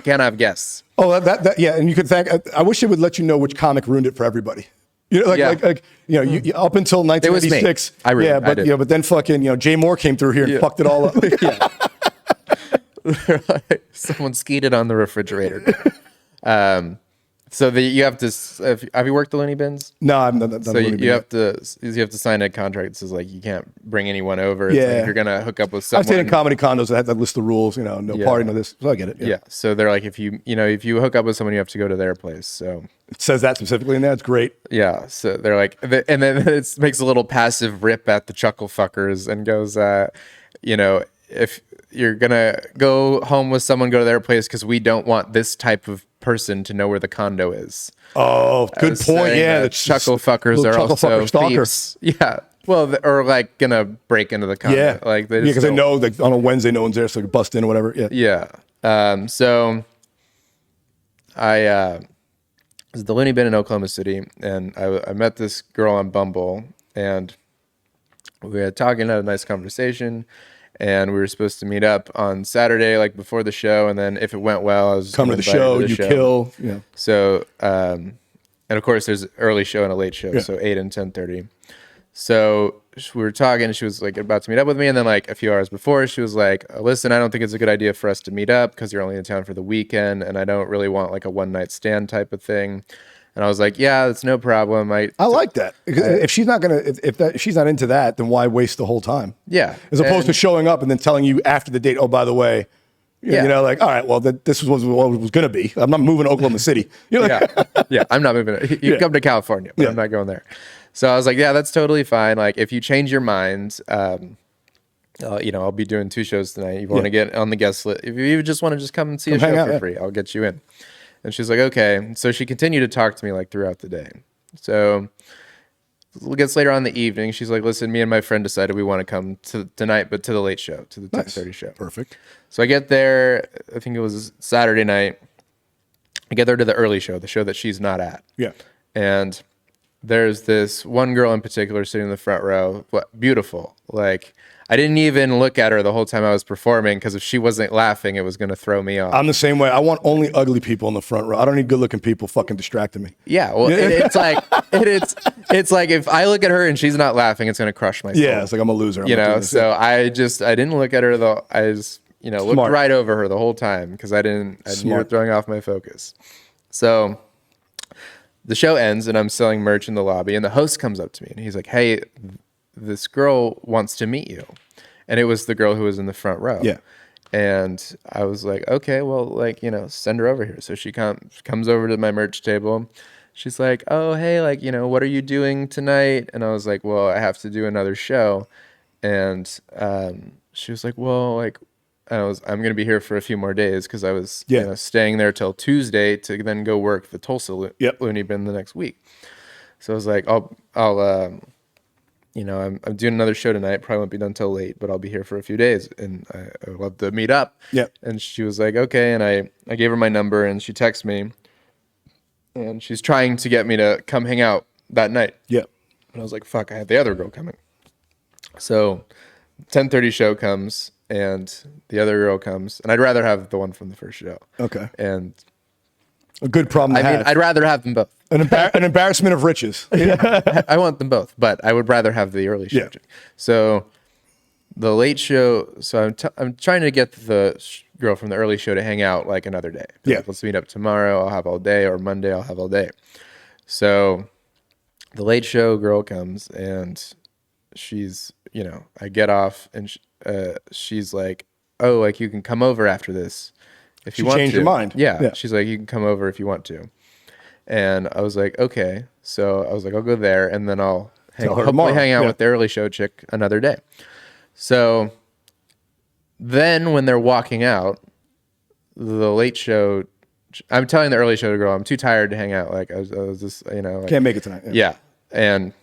can't have guests. Oh, yeah. And you could thank. I wish it would let you know which comic ruined it for everybody. You up until 1986. But then fucking Jay Moore came through here and fucked it all up. Someone skeeted on the refrigerator. So you have to. Have you worked the loony bins? No, I'm not. So you have to sign a contract that says like you can't bring anyone over. It's like if you're gonna hook up with someone. I've stayed in comedy condos that have that list of rules. No party, no this. So I get it. Yeah. So they're like, if you hook up with someone, you have to go to their place. So it says that specifically in there. It's great. Yeah. So they're like, and then it makes a little passive rip at the chuckle fuckers and goes, if you're gonna go home with someone, go to their place because we don't want this type of person to know where the condo is. Oh, good point. Yeah, the chuckle fuckers are also thieves. Yeah. Well, or like gonna break into the condo. Yeah, like because they know like on a Wednesday no one's there, so they bust in or whatever. Yeah. Yeah. So I was at the Looney Bin in Oklahoma City, and I met this girl on Bumble, and we were talking, had a nice conversation. And we were supposed to meet up on Saturday, like before the show. And then if it went well, I was come to the show, you kill. Yeah. So, and of course there's an early show and a late show. So 8 and 10:30. So we were talking and she was like about to meet up with me. And then like a few hours before she was like, listen, I don't think it's a good idea for us to meet up because you're only in town for the weekend. And I don't really want like a one night stand type of thing. And I was like, yeah, that's no problem. I like that. If she's not gonna, if she's not into that, then why waste the whole time? Yeah. As opposed to showing up and then telling you after the date, oh, by the way, like, all right, well, this was what it was gonna be. I'm not moving to Oklahoma City. Yeah, I'm not moving. You can come to California, but I'm not going there. So I was like, yeah, that's totally fine. Like, if you change your mind, I'll be doing 2 shows tonight. You want to get on the guest list? If you just want to come and see a show for free, I'll get you in. And she's like, okay. So she continued to talk to me like throughout the day. So it gets later on in the evening. She's like, listen, me and my friend decided we want to come tonight, but to the late show, to the 10:30 show. Perfect. So I get there, I think it was Saturday night. I get there to the early show, the show that she's not at. Yeah. And there's this one girl in particular sitting in the front row, beautiful. Like, I didn't even look at her the whole time I was performing because if she wasn't laughing, it was going to throw me off. I'm the same way. I want only ugly people in the front row. I don't need good-looking people fucking distracting me. Yeah, well, it's like it's like if I look at her and she's not laughing, it's going to crush my soul. Yeah, it's like I'm a loser. So I didn't look at her though. I just looked right over her the whole time because I knew her throwing off my focus. So the show ends and I'm selling merch in the lobby, and the host comes up to me and he's like, "Hey, this girl wants to meet you." And it was the girl who was in the front row. Yeah. And I was like, okay, well, like, send her over here. So she comes over to my merch table. She's like, oh, hey, like, what are you doing tonight? And I was like, well, I have to do another show. And she was like, well, like, I'm going to be here for a few more days because I was staying there till Tuesday to then go work the Tulsa Looney Bin the next week. So I was like, I'm doing another show tonight. Probably won't be done till late, but I'll be here for a few days, and I would love to meet up. Yeah. And she was like, okay. And I gave her my number, and she texted me, and she's trying to get me to come hang out that night. Yeah. And I was like, fuck, I have the other girl coming. So 10:30 show comes, and the other girl comes, and I'd rather have the one from the first show. Okay. And a good problem to have. I'd rather have them both. An embarrassment of riches. I want them both, but I would rather have the early show. Yeah. So the late show. So I'm trying to get the girl from the early show to hang out like another day. Yeah. Like, let's meet up tomorrow. I'll have all day, or Monday I'll have all day. So the late show girl comes and she's, I get off and she's like, oh, like you can come over after this if you want to. She changed her mind. Yeah. She's like, you can come over if you want to. And I was like, okay. So I was like, I'll go there, and then I'll hopefully hang out with the early show chick another day. So then when they're walking out, the late show, I'm telling the early show girl, I'm too tired to hang out. Like I was just, like, can't make it tonight. Yeah. And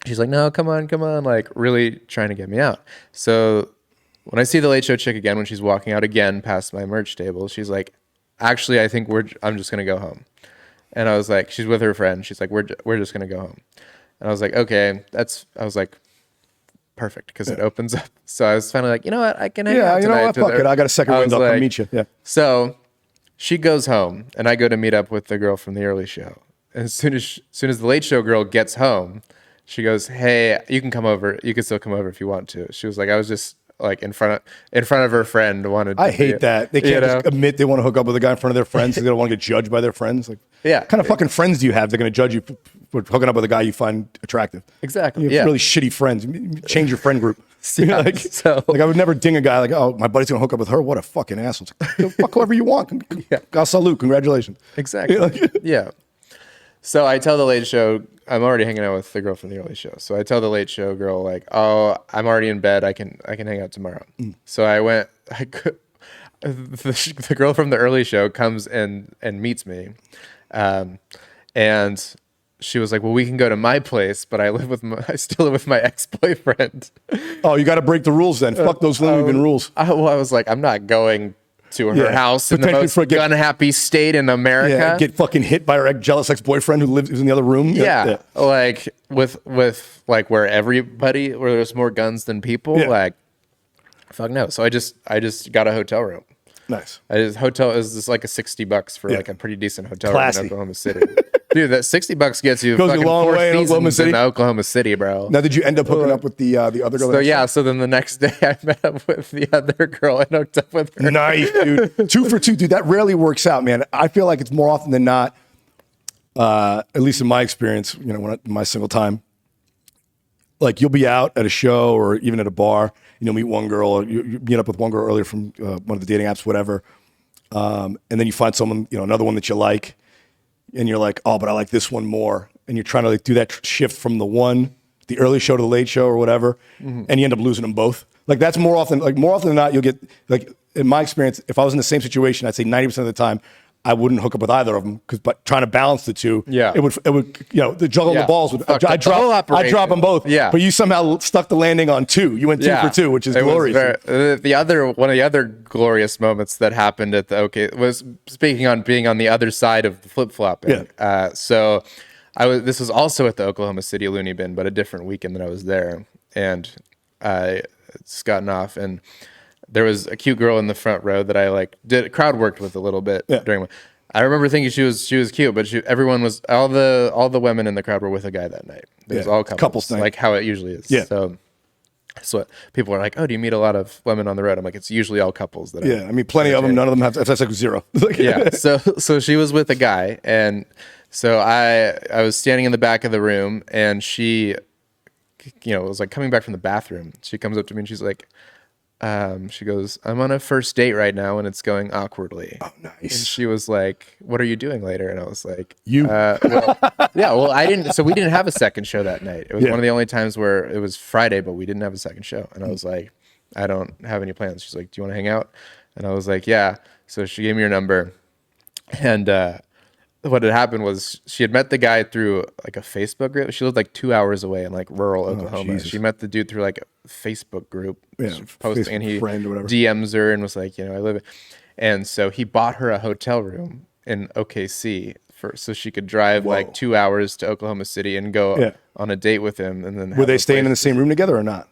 she's like, no, come on. Like really trying to get me out. So when I see the late show chick again, when she's walking out again past my merch table, she's like, actually, I think I'm just going to go home. And I was like, she's with her friend. She's like, we're just going to go home. And I was like, okay, I was like, perfect, because it opens up. So I was finally like, you know what, I can hang out tonight. Fuck it. I got a second window. I'll come meet you. Yeah. So she goes home, and I go to meet up with the girl from the early show. And as soon as the late show girl gets home, she goes, hey, you can come over. You can still come over if you want to. She was like, I was just like in front of her friend wanted to I hate that. They can't just admit they want to hook up with a guy in front of their friends because they don't want to get judged by their friends. Like, what kind of fucking friends do you have? They're going to judge you for hooking up with a guy you find attractive. Exactly. You have really shitty friends. Change your friend group. Like I would never ding a guy like, oh, my buddy's going to hook up with her. What a fucking asshole. Like, fuck whoever you want. God salute. Congratulations. Exactly. Yeah. So I tell the Late Show, I'm already hanging out with the girl from the early show. So I tell the Late Show girl, like, oh, I'm already in bed. I can hang out tomorrow. So the girl from the early show comes and meets me. And she was like, well, we can go to my place, but I still live with my ex-boyfriend. Oh, you got to break the rules then. Fuck those living rules. I was like, I'm not going to her house in the most gun-happy state in America. Yeah, get fucking hit by her jealous ex-boyfriend who's in the other room. Yeah. Like with like where there's more guns than people. Like, fuck no. So I just got a hotel room. Nice. Hotel is just like a $60 for like a pretty decent hotel room in Oklahoma City. Dude, that $60 gets you fucking 4 seasons in Oklahoma City, bro. Now, did you end up hooking up with the other girl? So yeah, so then the next day I met up with the other girl and hooked up with her. Nice, dude. 2 for 2, dude. That rarely works out, man. I feel like it's more often than not, at least in my experience, my single time, like you'll be out at a show or even at a bar, meet one girl, or you meet up with one girl earlier from one of the dating apps, whatever, and then you find someone, another one that you like, and you're like, oh, but I like this one more, and you're trying to like do that shift from the early show to the late show or whatever, and you end up losing them both. Like that's more often than not, you'll get, like in my experience, if I was in the same situation, I'd say 90% of the time, I wouldn't hook up with either of them but trying to balance the two, it would the juggling the balls would. I drop them both, but you somehow stuck the landing on 2. You went 2 for 2, which is glorious. One of the other glorious moments that happened at the was speaking on being on the other side of the flip flopping. So this was also at the Oklahoma City Looney Bin, but a different weekend that I was there, and I just gotten off and. There was a cute girl in the front row that I crowd worked with a little bit during. I remember thinking she was cute, but everyone was all the women in the crowd were with a guy that night. It was all couples like how it usually is. Yeah. So that's what people are like. Oh, do you meet a lot of women on the road? I'm like, it's usually all couples. I mean, plenty of them. None of them have. That's like 0. Yeah. So she was with a guy, and so I was standing in the back of the room, and she, was like coming back from the bathroom. She comes up to me and she's like. She goes, I'm on a first date right now and it's going awkwardly. Oh, nice. And she was like, what are you doing later? And I was like, I didn't. So we didn't have a second show that night. It was one of the only times where it was Friday, but we didn't have a second show. And I was like, I don't have any plans. She's like, do you want to hang out? And I was like, yeah. So she gave me her number. And, what had happened was she had met the guy through like a Facebook group. She lived like 2 hours away in like rural Oklahoma. She met the dude through like a Facebook group, posting, and he DMs her and was like, I live it. And so he bought her a hotel room in OKC so she could drive like 2 hours to Oklahoma City and go on a date with him. And then were they staying in the same room together or not?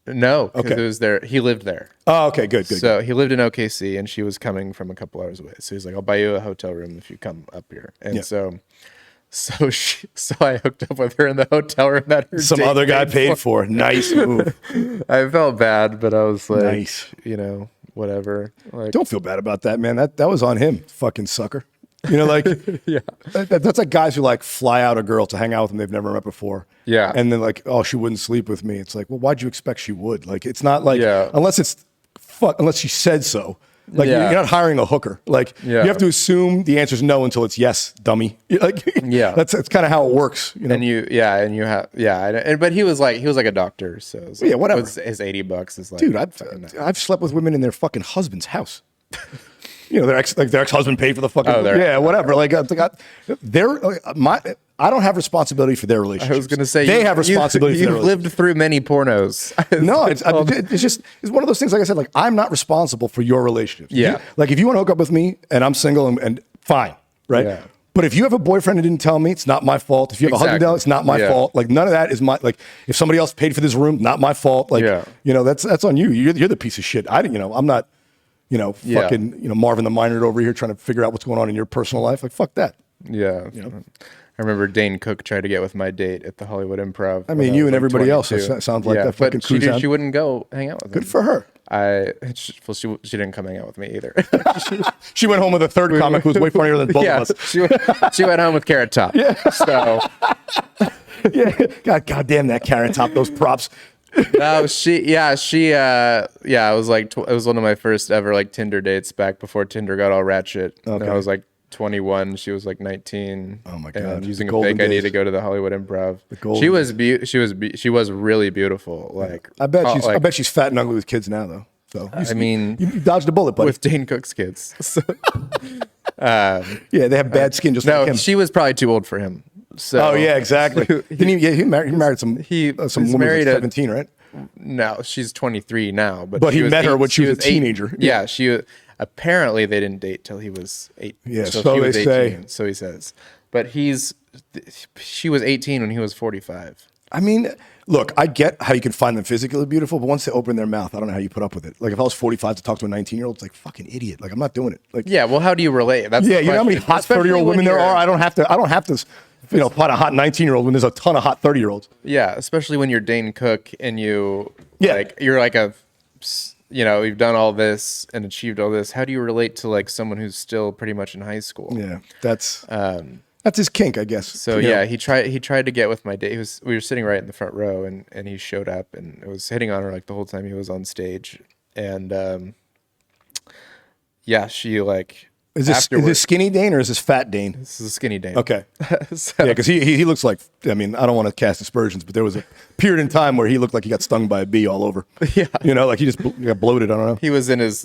No, because it was there. He lived there. Oh, okay, good. So he lived in OKC, and she was coming from a couple hours away. So he's like, "I'll buy you a hotel room if you come up here." And so I hooked up with her in the hotel room that her some other guy paid for. Nice move. I felt bad, but I was like, nice. Whatever. Like, don't feel bad about that, man. That was on him, fucking sucker. That's like guys who like fly out a girl to hang out with them they've never met before. Yeah. And then like, oh, she wouldn't sleep with me. It's like, well, why'd you expect she would? Like, it's not like, unless she said so. Like, you're not hiring a hooker. Like, you have to assume the answer's no until it's yes, dummy. Like, that's kind of how it works. And but he was like a doctor. So it was like, whatever. His $80 is like, dude, I've slept with women in their fucking husband's house. Their ex-husband paid for the fucking whatever. Like I don't have responsibility for their relationship. I was going to say they have responsibility. You've lived through many pornos. No, it's one of those things. Like I said, like I'm not responsible for your relationship. Yeah. If you want to hook up with me and I'm single and fine, right? Yeah. But if you have a boyfriend who didn't tell me, it's not my fault. If you have a husband, it's not my fault. Like none of that is my, like if somebody else paid for this room, not my fault. Like, that's on you. You're the piece of shit. I'm not, fucking, Marvin the Minor over here trying to figure out what's going on in your personal life. Like, fuck that. Yeah. I remember Dane Cook tried to get with my date at the Hollywood Improv. I mean, you and everybody else. Sounds like that fucking but she wouldn't go hang out with him. Good for her. she didn't come hang out with me either. She went home with a third comic who was way funnier than both of us. She went home with Carrot Top. Yeah. So yeah, God damn that Carrot Top, those props. No, it was like it was one of my first ever like Tinder dates back before Tinder got all ratchet. Okay. I was like 21, she was like 19. Oh my God. And using The a fake golden ID days. to go to the Hollywood Improv. She was really beautiful. Like I bet she's fat and ugly with kids now though. So you dodged a bullet, buddy. with Dane Cook's kids. So, yeah, they have bad skin just like him. she was probably too old for him. So Oh yeah, exactly. He married some woman married at 17, right? No, she's 23 now, but he met her when she was a teenager. Yeah, apparently they didn't date till he was 8. Yeah, so so he they was 18, say. So he says, but she was 18 when he was 45. I mean, look, I get how you can find them physically beautiful, but once they open their mouth, I don't know how you put up with it. Like if I was 45 to talk to a 19-year-old, it's like fucking idiot. Like I'm not doing it. Like yeah, well, how do you relate? That's you know how many hot 30-year-old women there are. I don't have to find a hot 19-year-old when there's a ton of hot 30-year-olds. Yeah, especially when you're Dane Cook and you're like you've done all this and achieved all this. How do you relate to like someone who's still pretty much in high school? Yeah, that's his kink, I guess. So he tried to get with my date. We were sitting right in the front row, and he showed up and was hitting on her like the whole time he was on stage. And she like is this skinny Dane or is this fat Dane? This is a skinny Dane. Okay. So, yeah, because he looks like, I mean, I don't want to cast aspersions, but there was a period in time where he looked like he got stung by a bee all over. Yeah. You know, like he just got bloated. I don't know. He was in his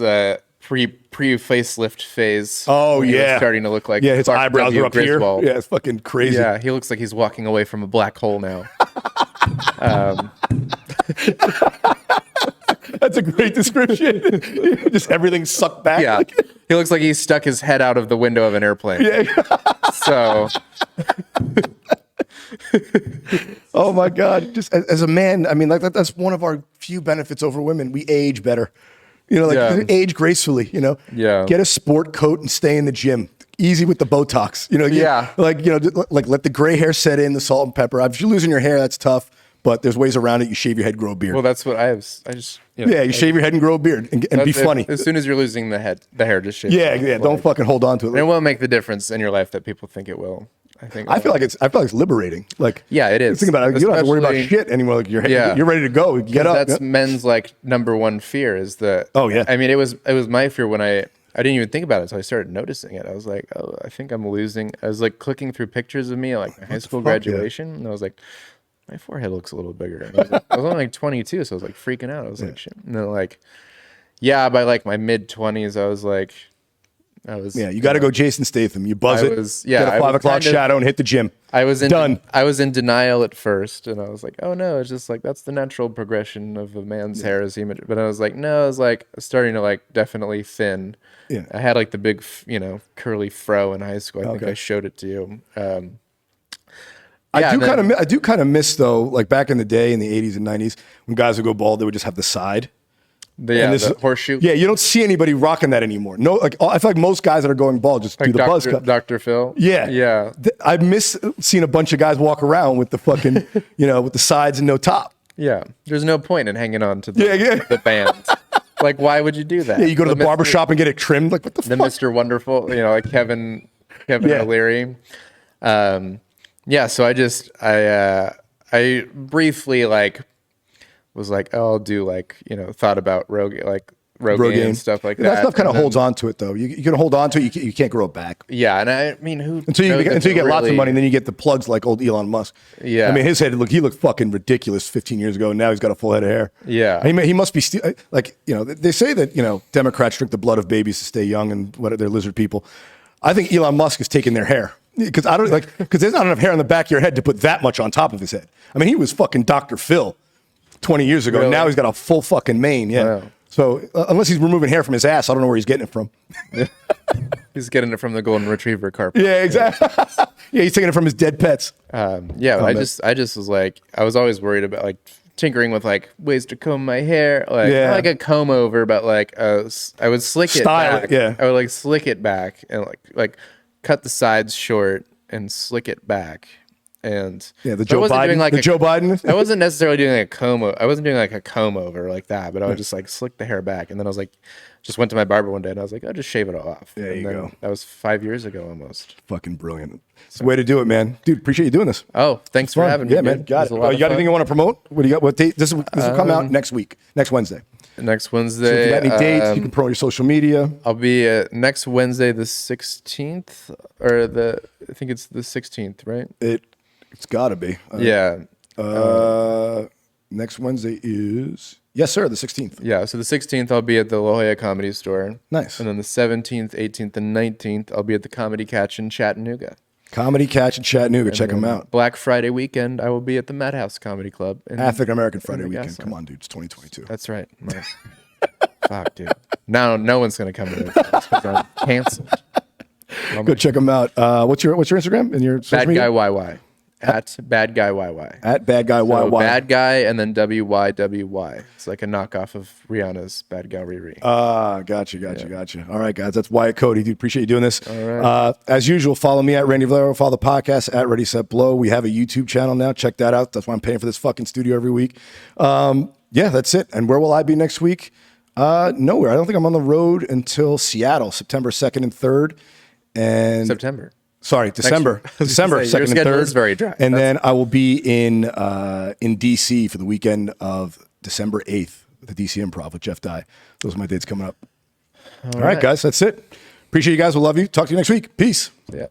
pre facelift phase. Oh he yeah, was starting to look like his Clark eyebrows W. are up Griswold. here. Yeah, it's fucking crazy. Yeah, he looks like he's walking away from a black hole now. That's a great description. Just everything sucked back. Yeah, he looks like he stuck his head out of the window of an airplane. Yeah. So. Oh my God! Just as a man, I mean, like that's one of our few benefits over women. We age better. You know, like age gracefully. You know. Yeah. Get a sport coat and stay in the gym. Easy with the Botox. You know. Like let the gray hair set in, the salt and pepper. If you're losing your hair, that's tough. But there's ways around it. You shave your head, grow a beard. Well, that's what I just. You shave your head and grow a beard and be funny. As soon as you're losing the hair just shave. Yeah. Don't fucking hold on to it. And it won't make the difference in your life that people think it will. I feel like it's liberating. Like it is. Think about it. You don't have to worry about shit anymore. Like you're ready to go. Get up. That's men's like number one fear is the. Oh yeah. I mean, it was my fear when I didn't even think about it until I started noticing it. I was like, oh, I think I'm losing. I was like clicking through pictures of me at like my high school graduation, and I was like, my forehead looks a little bigger. And I was only like 22, so I was like freaking out. I was like, shit. And then like, by like my mid 20s, I was like. You got to go Jason Statham. You buzz get a 5 o'clock shadow and hit the gym. I was in denial at first, and I was like, oh no, it's just like that's the natural progression of a man's hair as image. But I was like, no, I was like starting to like definitely thin. Yeah. I had like the big, curly fro in high school. I think I showed it to you. I do kind of miss though, like back in the day in the 80s and 90s when guys would go bald, they would just have the side. The horseshoe. Yeah, you don't see anybody rocking that anymore. No, like I feel like most guys that are going bald just do the buzz cut. Dr. Phil. Yeah. I miss seeing a bunch of guys walk around with the fucking, with the sides and no top. Yeah, there's no point in hanging on to the band. Like, why would you do that? Yeah, you go to the barber shop and get it trimmed. Like, what the fuck? Mr. Wonderful, like Kevin O'Leary. So I briefly was like, oh, I'll do thought about Rogaine and stuff like that. That stuff kind of holds on to it though. You can hold on to it. You can't grow it back. Yeah, and I mean, until you get lots of money, and then you get the plugs like old Elon Musk. Yeah, I mean, his head he looked fucking ridiculous 15 years ago, and now he's got a full head of hair. Yeah, he must be they say that Democrats drink the blood of babies to stay young, and they're lizard people. I think Elon Musk is taking their hair. Because there's not enough hair on the back of your head to put that much on top of his head. I mean, he was fucking Dr. Phil 20 years ago. Really? Now he's got a full fucking mane. Yeah. Wow. So unless he's removing hair from his ass, I don't know where he's getting it from. He's getting it from the golden retriever carpet. Yeah, exactly. Yeah, he's taking it from his dead pets. I just was like, I was always worried about tinkering with ways to comb my hair, not like a comb over, but I would slick it back. Yeah, I would slick it back and like cut the sides short and slick it back, And the Joe Biden. I wasn't necessarily doing like a comb. I wasn't doing like a comb over like that, but I would just like slick the hair back. And then I was like, just went to my barber one day and I was like, I'll just shave it all off. There you go. That was 5 years ago almost. Fucking brilliant. It's the way to do it, man. Dude, appreciate you doing this. Oh, thanks for having me. Yeah, man. Got it. You got anything you want to promote? What do you got? What date? This will come out next week, next Wednesday. Next Wednesday. So if you got any dates, you can promote your social media. I'll be next Wednesday, the 16th, or I think it's the 16th, right? It's got to be. Yeah. Next Wednesday is, yes, sir, the 16th. Yeah, so the 16th, I'll be at the La Jolla Comedy Store. Nice. And then the 17th, 18th, and 19th, I'll be at the Comedy Catch in Chattanooga. Comedy Catch in Chattanooga. Check them out. Black Friday weekend, I will be at the Madhouse Comedy Club. African American Friday weekend. Come on, dude. It's 2022. That's right. Fuck, dude. Now no one's going to come to this because I'm canceled. Go check them out. What's your Instagram and your social media? Bad Guy YY. At Bad Guy YY. At Bad Guy YY. So Bad Guy and then WYWY. It's like a knockoff of Rihanna's Bad Guy Riri. Gotcha. All right, guys. That's Wyatt Cote, dude. Appreciate you doing this. All right. As usual, follow me at Randy Valero. Follow the podcast at Ready Set Blow. We have a YouTube channel now. Check that out. That's why I'm paying for this fucking studio every week. Yeah, that's it. And where will I be next week? Nowhere. I don't think I'm on the road until Seattle, September 2nd and 3rd. And September. Sorry, December. December 2nd and 3rd. Is very dry. And then I will be in DC for the weekend of December 8th, the DC Improv with Jeff Dye. Those are my dates coming up. All right, guys, that's it. Appreciate you guys. We'll love you. Talk to you next week. Peace. Yeah.